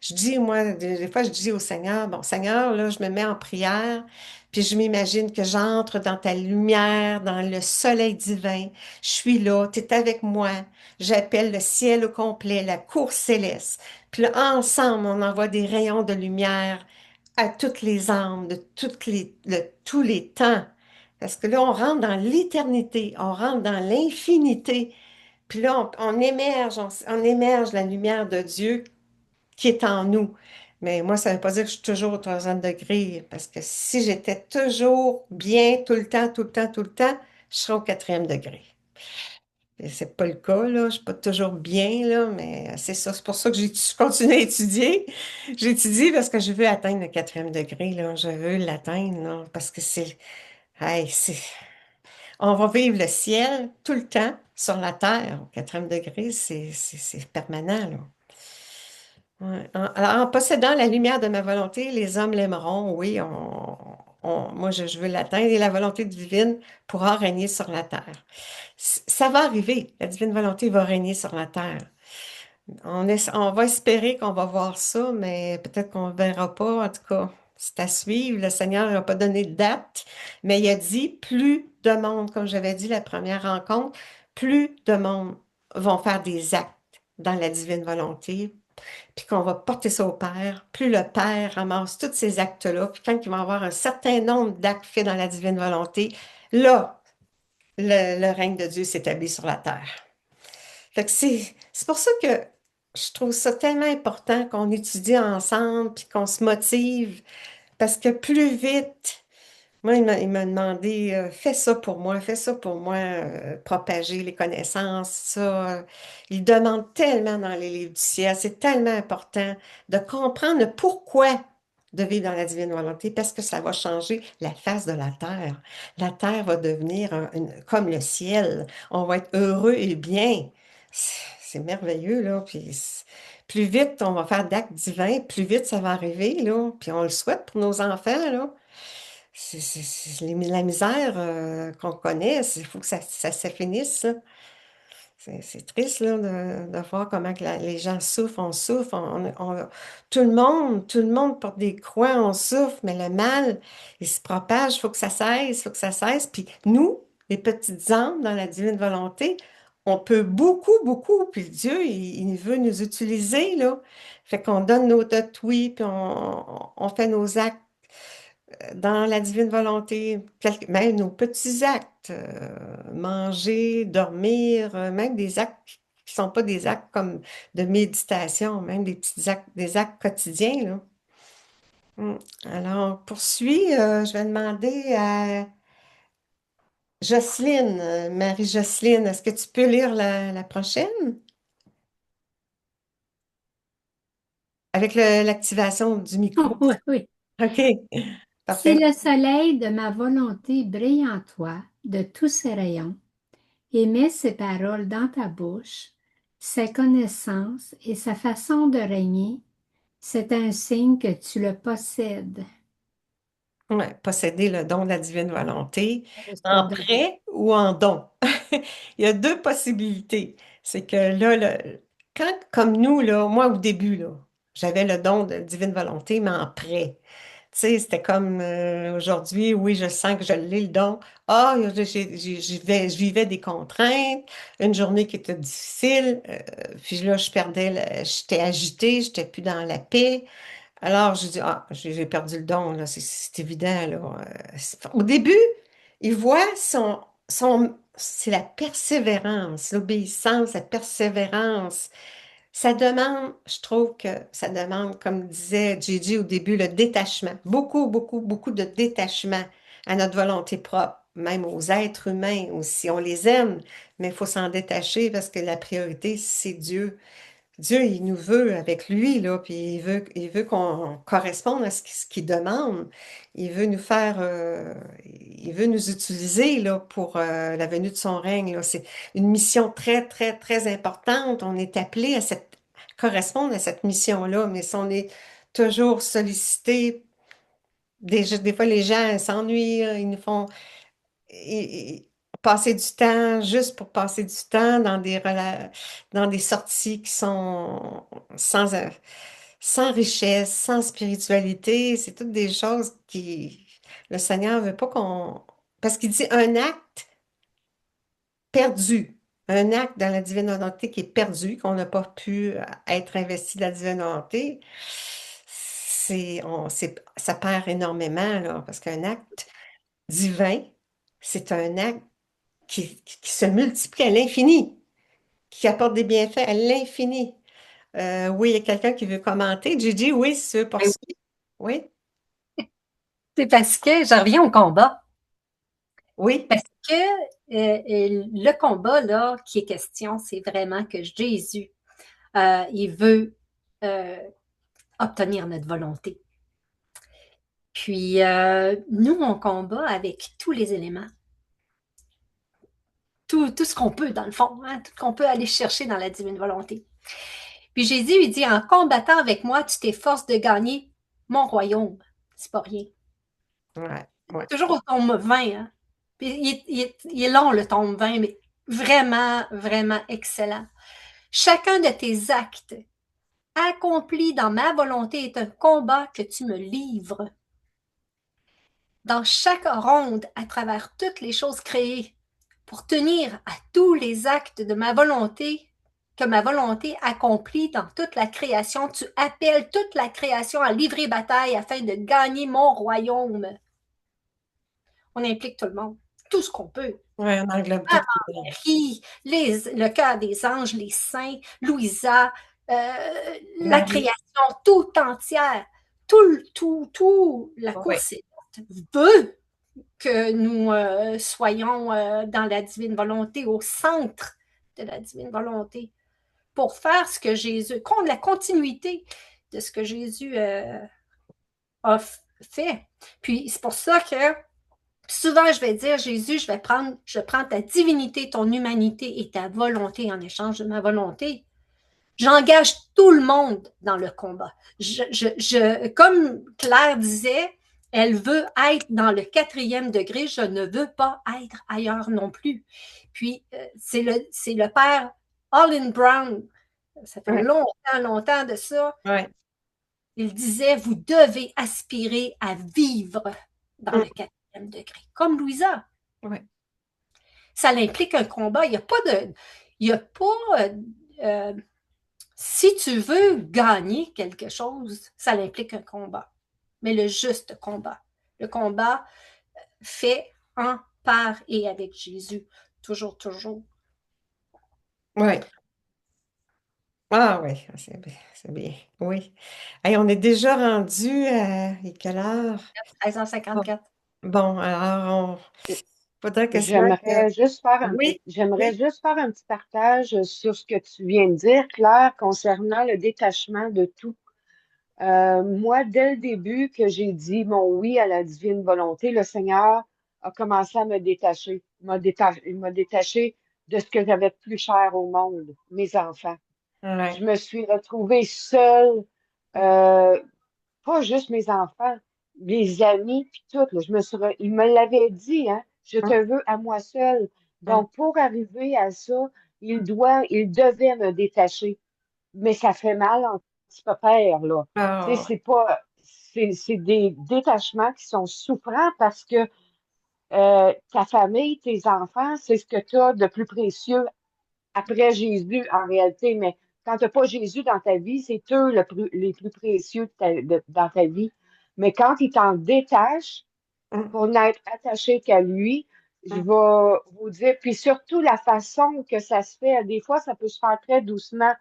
je dis, moi, des fois, je dis au Seigneur, bon, Seigneur, là, je me mets en prière, puis je m'imagine que j'entre dans ta lumière, dans le soleil divin. Je suis là, tu es avec moi. J'appelle le ciel au complet, la cour céleste. Puis là, ensemble, on envoie des rayons de lumière à toutes les âmes, de tous les temps. Parce que là, on rentre dans l'éternité, on rentre dans l'infinité. Puis là, on émerge la lumière de Dieu qui est en nous. Mais moi, ça ne veut pas dire que je suis toujours au 3e degré, parce que si j'étais toujours bien tout le temps, tout le temps, tout le temps, je serais au 4e degré. Et c'est pas le cas, là. Je suis pas toujours bien, là, mais c'est ça. C'est pour ça que je continue à étudier. J'étudie parce que je veux atteindre le 4e degré, là. Je veux l'atteindre, là, parce que hey, on va vivre le ciel tout le temps sur la terre. Au 4e degré, c'est permanent, là. Ouais. Alors, en possédant la lumière de ma volonté, les hommes l'aimeront. Oui, moi, je veux l'atteindre et la volonté divine pourra régner sur la terre. Ça va arriver. La divine volonté va régner sur la terre. On va espérer qu'on va voir ça, mais peut-être qu'on ne verra pas. En tout cas, c'est à suivre. Le Seigneur n'a pas donné de date, mais il a dit plus de monde, comme j'avais dit la première rencontre, plus de monde vont faire des actes dans la divine volonté puis qu'on va porter ça au Père, plus le Père ramasse tous ces actes-là, puis quand il va y avoir un certain nombre d'actes faits dans la divine volonté, là, le règne de Dieu s'établit sur la terre. Fait que c'est pour ça que je trouve ça tellement important qu'on étudie ensemble, puis qu'on se motive, parce que plus vite, moi, il m'a demandé, fais ça pour moi, propager les connaissances, ça. Il demande tellement dans les livres du ciel, c'est tellement important de comprendre le pourquoi de vivre dans la divine volonté, parce que ça va changer la face de la terre. La terre va devenir comme le ciel. On va être heureux et bien. C'est merveilleux, là. Puis plus vite on va faire d'actes divins, plus vite ça va arriver, là. Puis on le souhaite pour nos enfants, là. La misère qu'on connaît, il faut que ça se finisse, ça. C'est triste là, de voir comment que les gens souffrent, on souffre, tout le monde porte des croix, on souffre, mais le mal, il se propage, il faut que ça cesse, il faut que ça cesse. Puis nous, les petites âmes dans la divine volonté, on peut beaucoup, beaucoup, puis Dieu, il veut nous utiliser, là. Fait qu'on donne nos oui, puis on fait nos actes dans la divine volonté, même nos petits actes, manger, dormir, même des actes qui ne sont pas des actes comme de méditation, même des petits actes, des actes quotidiens, là. Alors, on poursuit. Je vais demander à Jocelyne, Marie-Jocelyne, est-ce que tu peux lire la prochaine? Avec l'activation du micro. Oui, oui. OK, Si parfait. le soleil de ma volonté brille en toi de tous ses rayons, et met ses paroles dans ta bouche, ses connaissances et sa façon de régner, c'est un signe que tu le possèdes. Ouais, posséder le don de la divine volonté en Correspondant. prêt ou en don. Il y a deux possibilités. C'est que là, quand, comme nous, là, moi au début, là, j'avais le don de divine volonté, mais en prêt. Tu sais, c'était comme aujourd'hui, oui, je sens que je l'ai le don. Ah, je vivais des contraintes, une journée qui était difficile, puis là, j'étais agitée, j'étais plus dans la paix. Alors, je dis, ah, j'ai perdu le don, là, c'est évident, là. Au début, il voit c'est la persévérance, l'obéissance, la persévérance. Ça demande, je trouve que ça demande, comme disait Gigi au début, le détachement. Beaucoup, beaucoup, beaucoup de détachement à notre volonté propre, même aux êtres humains aussi. On les aime, mais il faut s'en détacher parce que la priorité, c'est Dieu. Dieu, il nous veut avec lui, là, puis il veut qu'on corresponde à ce qu'il demande. Il veut nous faire, il veut nous utiliser, là, pour la venue de son règne, là. C'est une mission très, très, très importante. On est appelé à correspondre à cette mission-là, mais si on est toujours sollicité, des fois, les gens s'ennuient, ils nous font passer du temps juste pour passer du temps dans des sorties qui sont sans richesse, sans spiritualité. C'est toutes des choses qui... Le Seigneur veut pas qu'on... Parce qu'il dit un acte perdu, un acte dans la divine volonté qui est perdu, qu'on n'a pas pu être investi dans la divine volonté, ça perd énormément, là, parce qu'un acte divin, c'est un acte qui se multiplie à l'infini, qui apporte des bienfaits à l'infini. Oui, il y a quelqu'un qui veut commenter. Gigi, oui, si tu veux Ben poursuivre. Oui, C'est parce que je reviens au combat. oui, Parce que le combat, là, qui est question, c'est vraiment que Jésus, il veut euh, obtenir notre volonté. Puis, nous, on combat avec tous les éléments. Tout ce qu'on peut, dans le fond, hein, tout ce qu'on peut aller chercher dans la divine volonté. Puis Jésus, il dit, en combattant avec moi, tu t'efforces de gagner mon royaume. C'est pas rien. ouais, ouais. Toujours au tome 20. Hein. Puis il est long, le tome 20, mais vraiment, vraiment excellent. Chacun de tes actes accomplis dans ma volonté est un combat que tu me livres. Dans chaque ronde, à travers toutes les choses créées, pour tenir à tous les actes de ma volonté que ma volonté accomplie dans toute la création. Tu appelles toute la création à livrer bataille afin de gagner mon royaume. On implique tout le monde, tout ce qu'on peut. Oui, on englobe tout. Marie, le cœur des anges, les saints, Louisa, la Marie. création tout entière, tout, la Oui. course veut que nous soyons dans la divine volonté, au centre de la divine volonté, pour faire ce que Jésus, la continuité de ce que Jésus a fait. Puis c'est pour ça que souvent, je vais dire, Jésus, je prends ta divinité, ton humanité et ta volonté en échange de ma volonté. J'engage tout le monde dans le combat. Comme Claire disait, elle veut être dans le 4e degré, je ne veux pas être ailleurs non plus. Puis, c'est le père Olin Brown, ça fait longtemps de ça. Ouais. Il disait, vous devez aspirer à vivre dans le 4e degré, comme Louisa. Ouais. Ça implique un combat. Il n'y a pas si tu veux gagner quelque chose, ça implique un combat. Mais le juste combat. Le combat fait en, par et avec Jésus. Toujours. Oui. Ah oui, c'est bien. Oui. Hey, on est déjà rendu à quelle heure? 13h54. Bon, alors faudrait que J'aimerais juste faire Oui. juste faire un petit partage sur ce que tu viens de dire, Claire, concernant le détachement de tout. Moi, dès le début que j'ai dit mon oui à la divine volonté, le Seigneur a commencé à me détacher. Il m'a détaché de ce que j'avais de plus cher au monde, mes enfants. Ouais. Je me suis retrouvée seule, pas juste mes enfants, mes amis, puis tout. Là, il me l'avait dit, hein, je te veux à moi seule. Donc, pour arriver à ça, il devait me détacher. Mais ça fait mal en petit pépère, là. Tu sais, c'est des détachements qui sont souffrants parce que ta famille, tes enfants, c'est ce que tu as de plus précieux après Jésus, en réalité. Mais quand tu n'as pas Jésus dans ta vie, c'est eux les plus précieux dans ta vie. Mais quand il t'en détache pour n'être attaché qu'à lui, je vais vous dire, puis surtout la façon que ça se fait, des fois, ça peut se faire très doucement,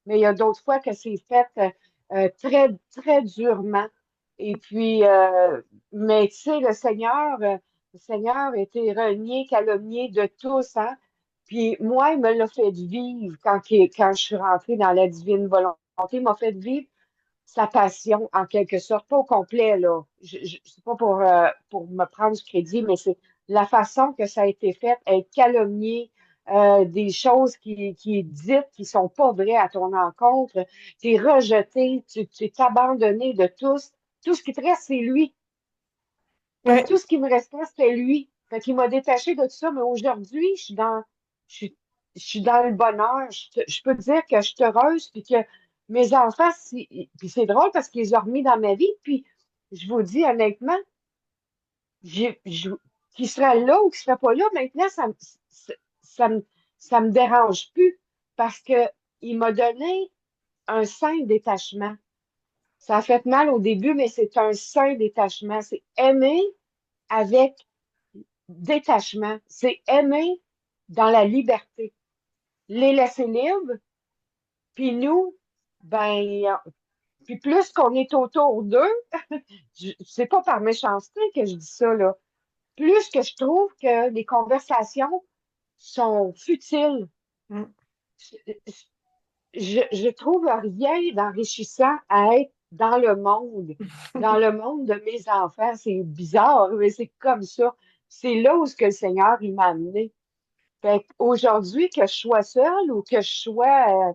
mais il y a d'autres fois que c'est fait très, très durement. Et puis, mais tu sais, le Seigneur a été renié, calomnié de tous, hein. Puis moi, il me l'a fait vivre quand je suis rentrée dans la divine volonté. Il m'a fait vivre sa passion, en quelque sorte, pas au complet, là. C'est pas pour me prendre du crédit, mais c'est la façon que ça a été fait, être calomnié, des choses qui est dites, qui sont pas vraies à ton encontre. Tu es rejeté, tu es abandonné de tous. Tout ce qui te reste, c'est lui. Ouais. Tout ce qui me restait, c'était lui. Fait qu'il m'a détaché de tout ça, mais aujourd'hui, je suis dans le bonheur. Je peux te dire que je suis heureuse, puis que mes enfants, puis c'est drôle parce qu'ils ont remis dans ma vie, puis je vous dis honnêtement, qu'ils soient là ou qu'ils soient pas là, maintenant, ça me, ça me dérange plus parce que il m'a donné un sain détachement. Ça a fait mal au début, mais c'est un sain détachement. C'est aimer avec détachement. C'est aimer dans la liberté. Les laisser libres, puis nous, ben, puis plus qu'on est autour d'eux, c'est pas par méchanceté que je dis ça, là. Plus que je trouve que les conversations sont futiles. Je trouve rien d'enrichissant à être dans le monde de mes enfants. C'est bizarre, mais c'est comme ça. C'est là où ce que le Seigneur il m'a amené. Fait aujourd'hui, que je sois seule ou que je sois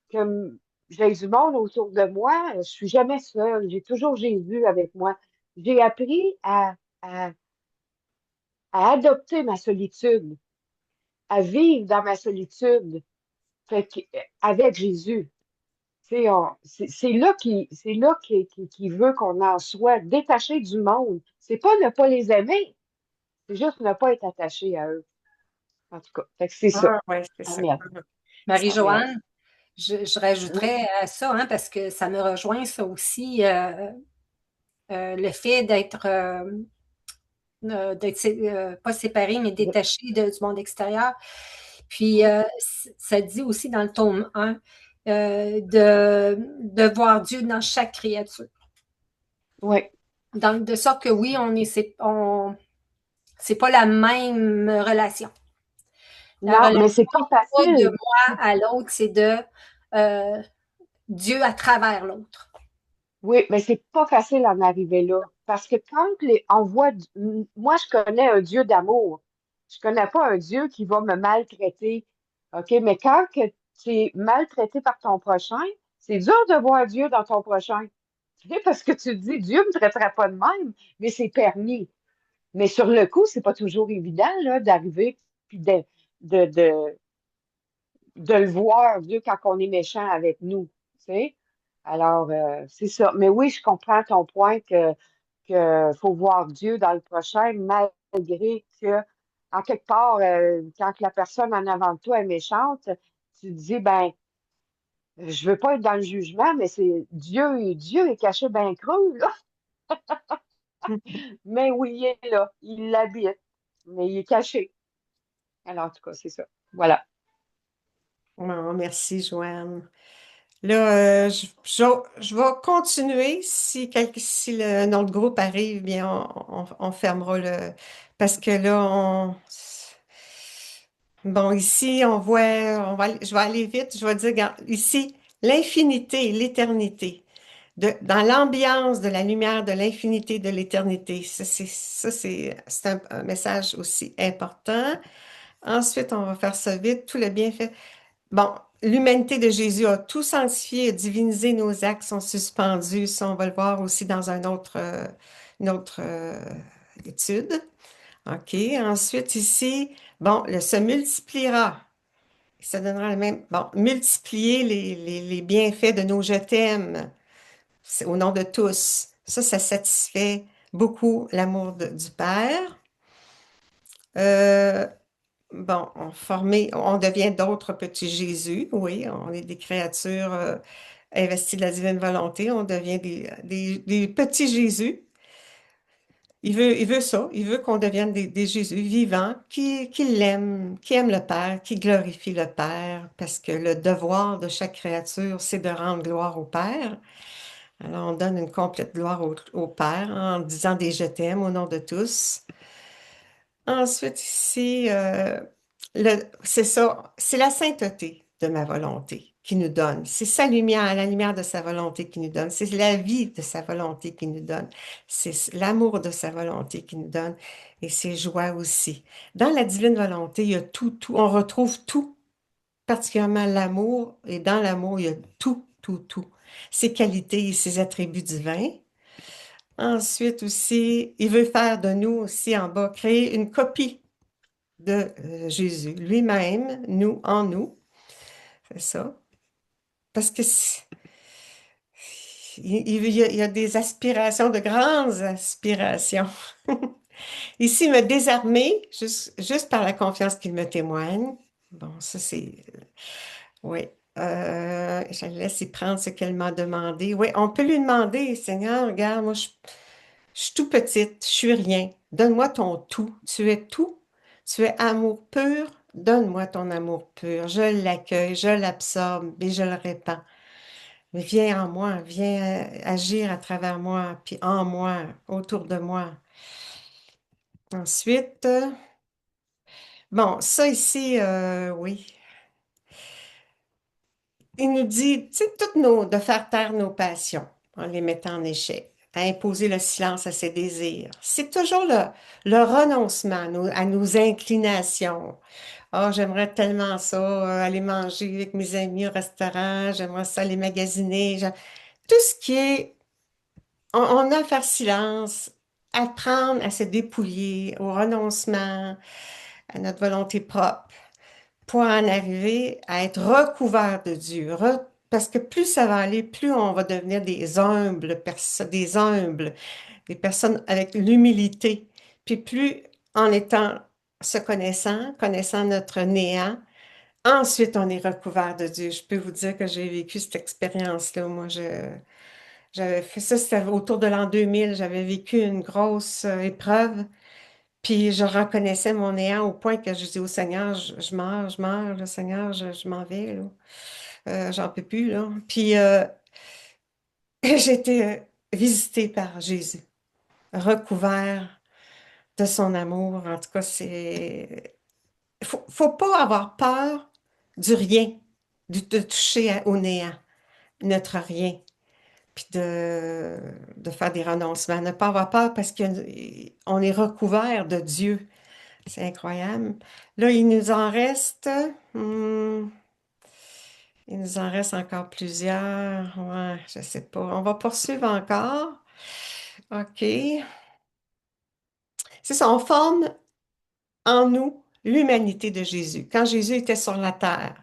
que j'ai du monde autour de moi, je suis jamais seule. J'ai toujours Jésus avec moi. J'ai appris à adopter ma solitude, à vivre dans ma solitude avec Jésus. C'est là qu'il veut qu'on en soit détaché du monde. C'est pas ne pas les aimer, c'est juste ne pas être attaché à eux. En tout cas, fait que c'est ça. Ah, ouais, c'est ça. Marie-Joanne, je rajouterais à ça, hein, parce que ça me rejoint ça aussi, le fait d'être pas séparé, mais détaché du monde extérieur. Puis, ça dit aussi dans le tome 1 de voir Dieu dans chaque créature. Oui. De sorte que oui, c'est pas la même relation. La Non, mais relation c'est pas pas de facile. moi à l'autre, c'est de Dieu à travers l'autre. Oui, mais c'est pas facile d'en arriver là. Parce que quand on voit, moi, je connais un Dieu d'amour. Je connais pas un Dieu qui va me maltraiter. OK? Mais quand que tu es maltraité par ton prochain, c'est dur de voir Dieu dans ton prochain. Tu sais, parce que tu te dis, Dieu me traitera pas de même, mais c'est permis. Mais sur le coup, c'est pas toujours évident, là, d'arriver puis de, de, de le voir, Dieu, quand on est méchant avec nous. Tu sais? Alors, c'est ça. Mais oui, je comprends ton point que faut voir Dieu dans le prochain, malgré que, en quelque part, quand la personne en avant de toi est méchante, tu te dis, ben, je veux pas être dans le jugement, mais c'est Dieu est caché bien creux, là. Mais oui, il est là, il l'habite, mais il est caché. Alors, en tout cas, c'est ça. Voilà. Bon, merci, Joanne. Là, je vais continuer. Si un autre groupe arrive, bien, on fermera le... Parce que là, bon, ici, je vais aller vite. Je vais dire, regarde, ici, l'infinité et l'éternité. Dans l'ambiance de la lumière de l'infinité de l'éternité. C'est un message aussi important. Ensuite, on va faire ça vite. Tout le bienfait. Bon, l'humanité de Jésus a tout sanctifié, a divinisé, nos actes sont suspendus. Ça, on va le voir aussi dans une autre étude. OK. Ensuite, ici, bon, le se multipliera. Ça donnera le même. Bon, multiplier les bienfaits de nos je t'aime. C'est au nom de tous. Ça satisfait beaucoup l'amour du Père. Euh, Bon, on devient d'autres petits Jésus, oui, on est des créatures investies de la divine volonté, on devient des petits Jésus. Il veut ça, il veut qu'on devienne des Jésus vivants qui l'aiment, qui aiment le Père, qui glorifient le Père, parce que le devoir de chaque créature, c'est de rendre gloire au Père. Alors, on donne une complète gloire au Père en disant des je t'aime au nom de tous. Ensuite, ici, c'est ça, c'est la sainteté de ma volonté qui nous donne. C'est sa lumière, la lumière de sa volonté qui nous donne. C'est la vie de sa volonté qui nous donne. C'est l'amour de sa volonté qui nous donne. Et ses joies aussi. Dans la divine volonté, il y a tout, tout. On retrouve tout, particulièrement l'amour. Et dans l'amour, il y a tout, tout, tout. Ses qualités et ses attributs divins. Ensuite aussi, il veut faire de nous aussi en bas, créer une copie de Jésus, lui-même, nous, en nous. C'est ça. Parce que il y a des aspirations, de grandes aspirations. Ici, me désarmer juste par la confiance qu'il me témoigne. Bon, ça c'est... Oui. Je la laisse y prendre ce qu'elle m'a demandé. Oui, on peut lui demander, Seigneur, regarde, moi, je suis tout petite, je suis rien. Donne-moi ton tout. Tu es tout. Tu es amour pur. Donne-moi ton amour pur. Je l'accueille, je l'absorbe et je le répands. Mais viens en moi, viens agir à travers moi, puis en moi, autour de moi. Ensuite, bon, ça ici, oui. Il nous dit, tu sais, de faire taire nos passions en les mettant en échec, à imposer le silence à ses désirs. C'est toujours le renoncement à nos inclinations. Oh, j'aimerais tellement ça, aller manger avec mes amis au restaurant, j'aimerais ça aller magasiner. Tout ce qui est, on a à faire silence, apprendre à se dépouiller, au renoncement, à notre volonté propre pour en arriver à être recouvert de Dieu. Parce que plus ça va aller, plus on va devenir des personnes avec l'humilité. Puis plus en étant, se connaissant, connaissant notre néant, ensuite on est recouvert de Dieu. Je peux vous dire que j'ai vécu cette expérience-là. Moi, j'avais fait ça, c'était autour de l'an 2000. J'avais vécu une grosse épreuve. Puis je reconnaissais mon néant au point que je dis au Seigneur, je meurs, le Seigneur, je m'en vais, là. J'en peux plus, là. Puis j'ai été visitée par Jésus, recouvert de son amour. En tout cas, faut pas avoir peur du rien, de toucher au néant, notre rien, puis de faire des renoncements. Ne pas avoir peur parce qu'on est recouvert de Dieu. C'est incroyable. Là, hmm, il nous en reste encore plusieurs. Ouais, je sais pas. On va poursuivre encore. OK. C'est ça, on forme en nous l'humanité de Jésus. Quand Jésus était sur la terre,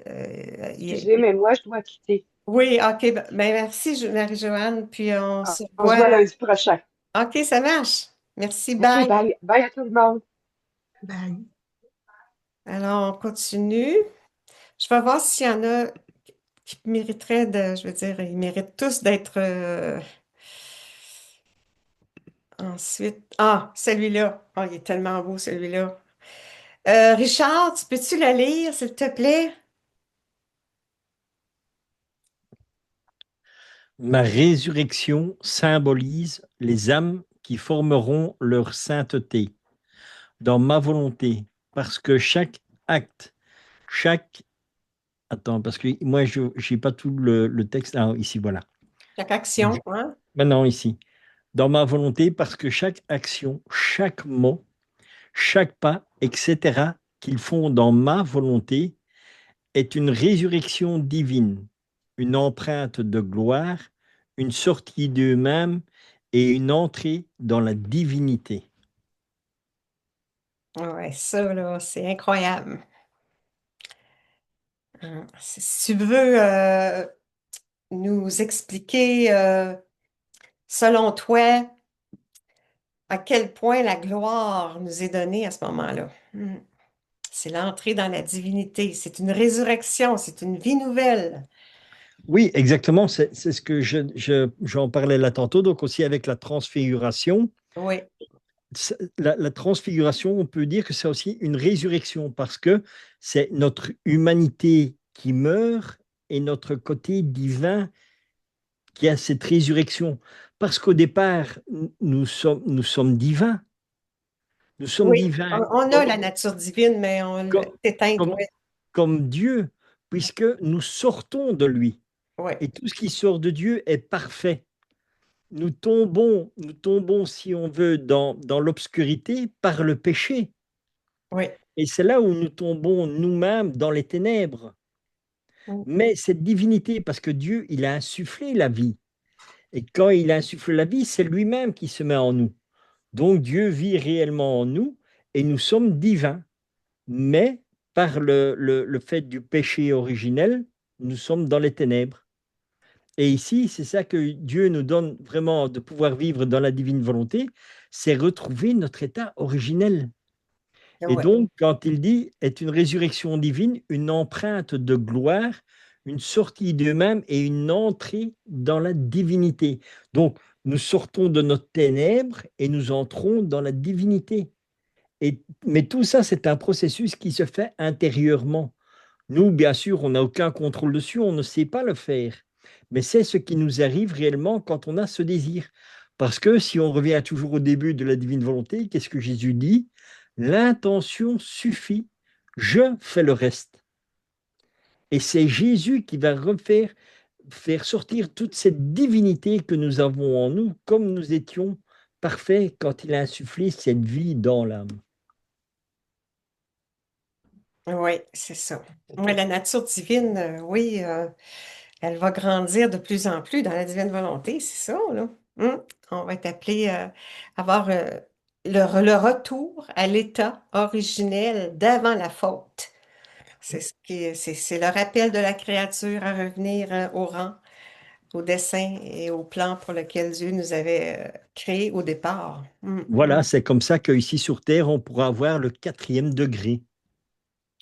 Excusez, mais moi, je dois quitter. oui, OK. Ben, merci, Marie-Joanne. Puis on se On se revoit. voit lundi prochain. OK, ça marche. Merci, OK, bye. bye. Bye à tout le monde. Bye. Alors, on continue. Je vais voir s'il y en a qui mériteraient je veux dire, ils méritent tous d'être ensuite. Ah, celui-là. Oh, il est tellement beau, celui-là. Richard, peux-tu le lire, s'il te plaît? Ma résurrection symbolise les âmes qui formeront leur sainteté dans ma volonté, parce que chaque acte, chaque... Attends, parce que moi, je n'ai pas tout le texte. Ah, ici, voilà. Chaque action, hein? Maintenant, ici. Dans ma volonté, parce que chaque action, chaque mot, chaque pas, etc., qu'ils font dans ma volonté, est une résurrection divine, une empreinte de gloire, une sortie d'eux-mêmes et une entrée dans la divinité. Ouais, ça, là, c'est incroyable. Si tu veux nous expliquer, selon toi, à quel point la gloire nous est donnée à ce moment-là. C'est l'entrée dans la divinité, c'est une résurrection, c'est une vie nouvelle. Oui, exactement, c'est ce que j'en parlais là tantôt, donc aussi avec la transfiguration. Oui, La transfiguration, on peut dire que c'est aussi une résurrection parce que c'est notre humanité qui meurt et notre côté divin qui a cette résurrection. Parce qu'au départ, nous sommes divins. Nous sommes oui, divins on a la nature divine, mais on comme, l'éteinte, comme, oui. comme Dieu, puisque nous sortons de lui. Oui, Et tout ce qui sort de Dieu est parfait. Nous tombons, si on veut, dans l'obscurité par le péché. oui. Et c'est là où nous tombons nous-mêmes dans les ténèbres. Mais cette divinité, parce que Dieu, il a insufflé la vie. Et quand il insuffle la vie, c'est lui-même qui se met en nous. Donc Dieu vit réellement en nous et nous sommes divins. Mais par le fait du péché originel, nous sommes dans les ténèbres. Et ici, c'est ça que Dieu nous donne vraiment de pouvoir vivre dans la divine volonté, c'est retrouver notre état originel. Et Oui, donc, quand il dit est une résurrection divine, une empreinte de gloire, une sortie d'eux-mêmes et une entrée dans la divinité. Donc, nous sortons de notre ténèbres et nous entrons dans la divinité. Mais tout ça, c'est un processus qui se fait intérieurement. Nous, bien sûr, on n'a aucun contrôle dessus, on ne sait pas le faire. Mais c'est ce qui nous arrive réellement quand on a ce désir. Parce que si on revient toujours au début de la divine volonté, qu'est-ce que Jésus dit? L'intention suffit, je fais le reste. Et c'est Jésus qui va faire sortir toute cette divinité que nous avons en nous, comme nous étions parfaits quand il a insufflé cette vie dans l'âme. oui, c'est ça. Oui, la nature divine, oui, elle va grandir de plus en plus dans la divine volonté, c'est ça, là. On va être appelé à avoir le retour à l'état originel d'avant la faute. C'est le rappel de la créature à revenir au rang, au dessein et au plan pour lequel Dieu nous avait créé au départ. Voilà, c'est comme ça qu'ici sur Terre, on pourra avoir le 4e degré.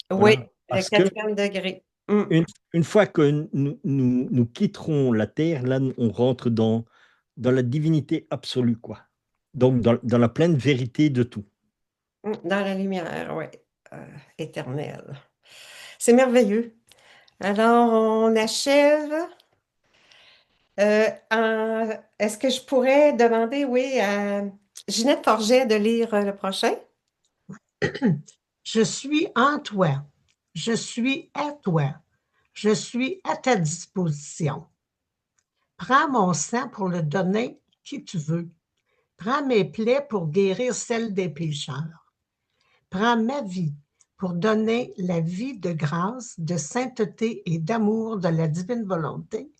Oui, Voilà. Le Parce que 4e degré. une fois que nous quitterons la terre, là, on rentre dans la divinité absolue, quoi. Donc, dans la pleine vérité de tout. Dans la lumière, oui, éternelle. C'est merveilleux. Alors, on achève. Est-ce que je pourrais demander, oui, à Ginette Forget de lire le prochain? Je suis en toi. Je suis à toi. Je suis à ta disposition. Prends mon sang pour le donner qui tu veux. Prends mes plaies pour guérir celles des pécheurs. Prends ma vie pour donner la vie de grâce, de sainteté et d'amour de la divine volonté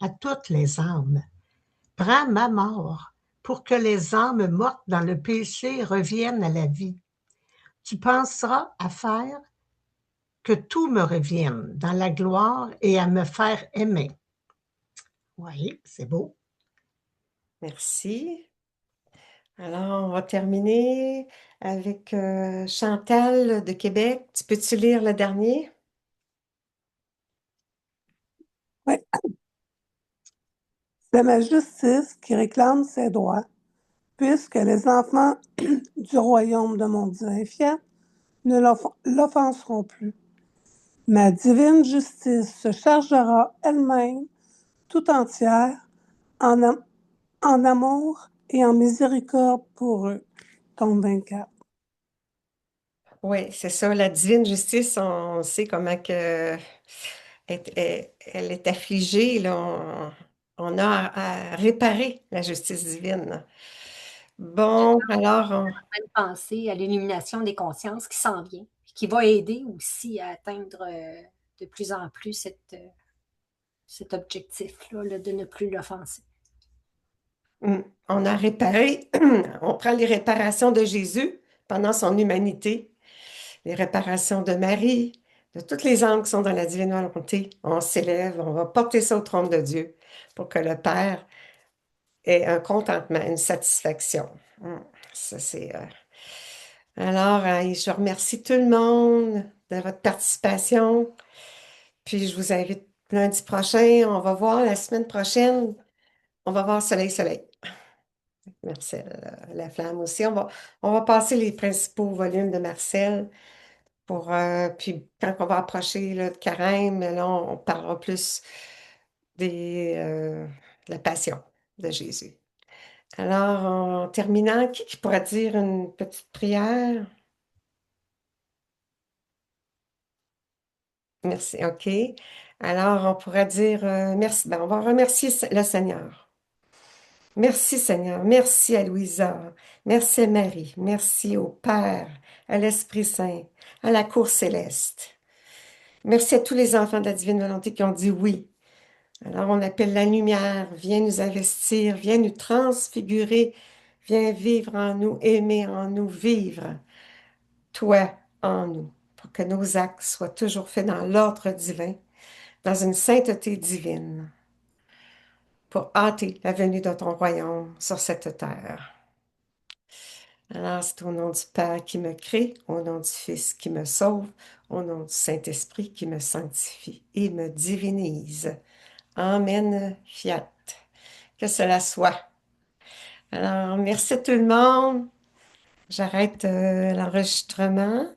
à toutes les âmes. Prends ma mort pour que les âmes mortes dans le péché reviennent à la vie. Tu penseras à faire que tout me revienne dans la gloire et à me faire aimer. Oui, c'est beau. Merci. Alors, on va terminer avec Chantal de Québec. Tu peux-tu lire le dernier? Oui. C'est ma justice qui réclame ses droits, puisque les enfants du royaume de mon divin fiat ne l'offenseront plus. Ma divine justice se chargera elle-même tout entière en amour et en miséricorde pour eux. Tombe 24. Oui, c'est ça. La divine justice, on sait comment que elle est affligée. Là, on a à réparer la justice divine. Bon, alors, Même penser à l'illumination des consciences qui s'en vient, qui va aider aussi à atteindre de plus en plus cet objectif-là, là, de ne plus l'offenser. on a réparé, on prend les réparations de Jésus pendant son humanité, les réparations de Marie, de toutes les âmes qui sont dans la divine volonté. On s'élève, on va porter ça au trône de Dieu pour que le Père ait un contentement, une satisfaction. Ça, c'est. Alors, je remercie tout le monde de votre participation. Puis, je vous invite lundi prochain. On va voir la semaine prochaine. On va voir Soleil, Soleil. Marcel Laflamme aussi. On va passer les principaux volumes de Marcel puis quand on va approcher là, de Carême, là, on parlera plus de la passion de Jésus. Alors, en terminant, qui pourra dire une petite prière? Merci, OK. Alors, on pourra dire merci. Ben, on va remercier le Seigneur. Merci Seigneur, merci à Louisa, merci à Marie, merci au Père, à l'Esprit Saint, à la cour céleste. Merci à tous les enfants de la divine volonté qui ont dit oui. Alors on appelle la lumière, viens nous investir, viens nous transfigurer, viens vivre en nous, aimer en nous, vivre toi en nous, pour que nos actes soient toujours faits dans l'ordre divin, dans une sainteté divine, pour hâter la venue de ton royaume sur cette terre. Alors, c'est au nom du Père qui me crée, au nom du Fils qui me sauve, au nom du Saint-Esprit qui me sanctifie et me divinise. Amen, fiat. Que cela soit. Alors, merci à tout le monde. J'arrête l'enregistrement.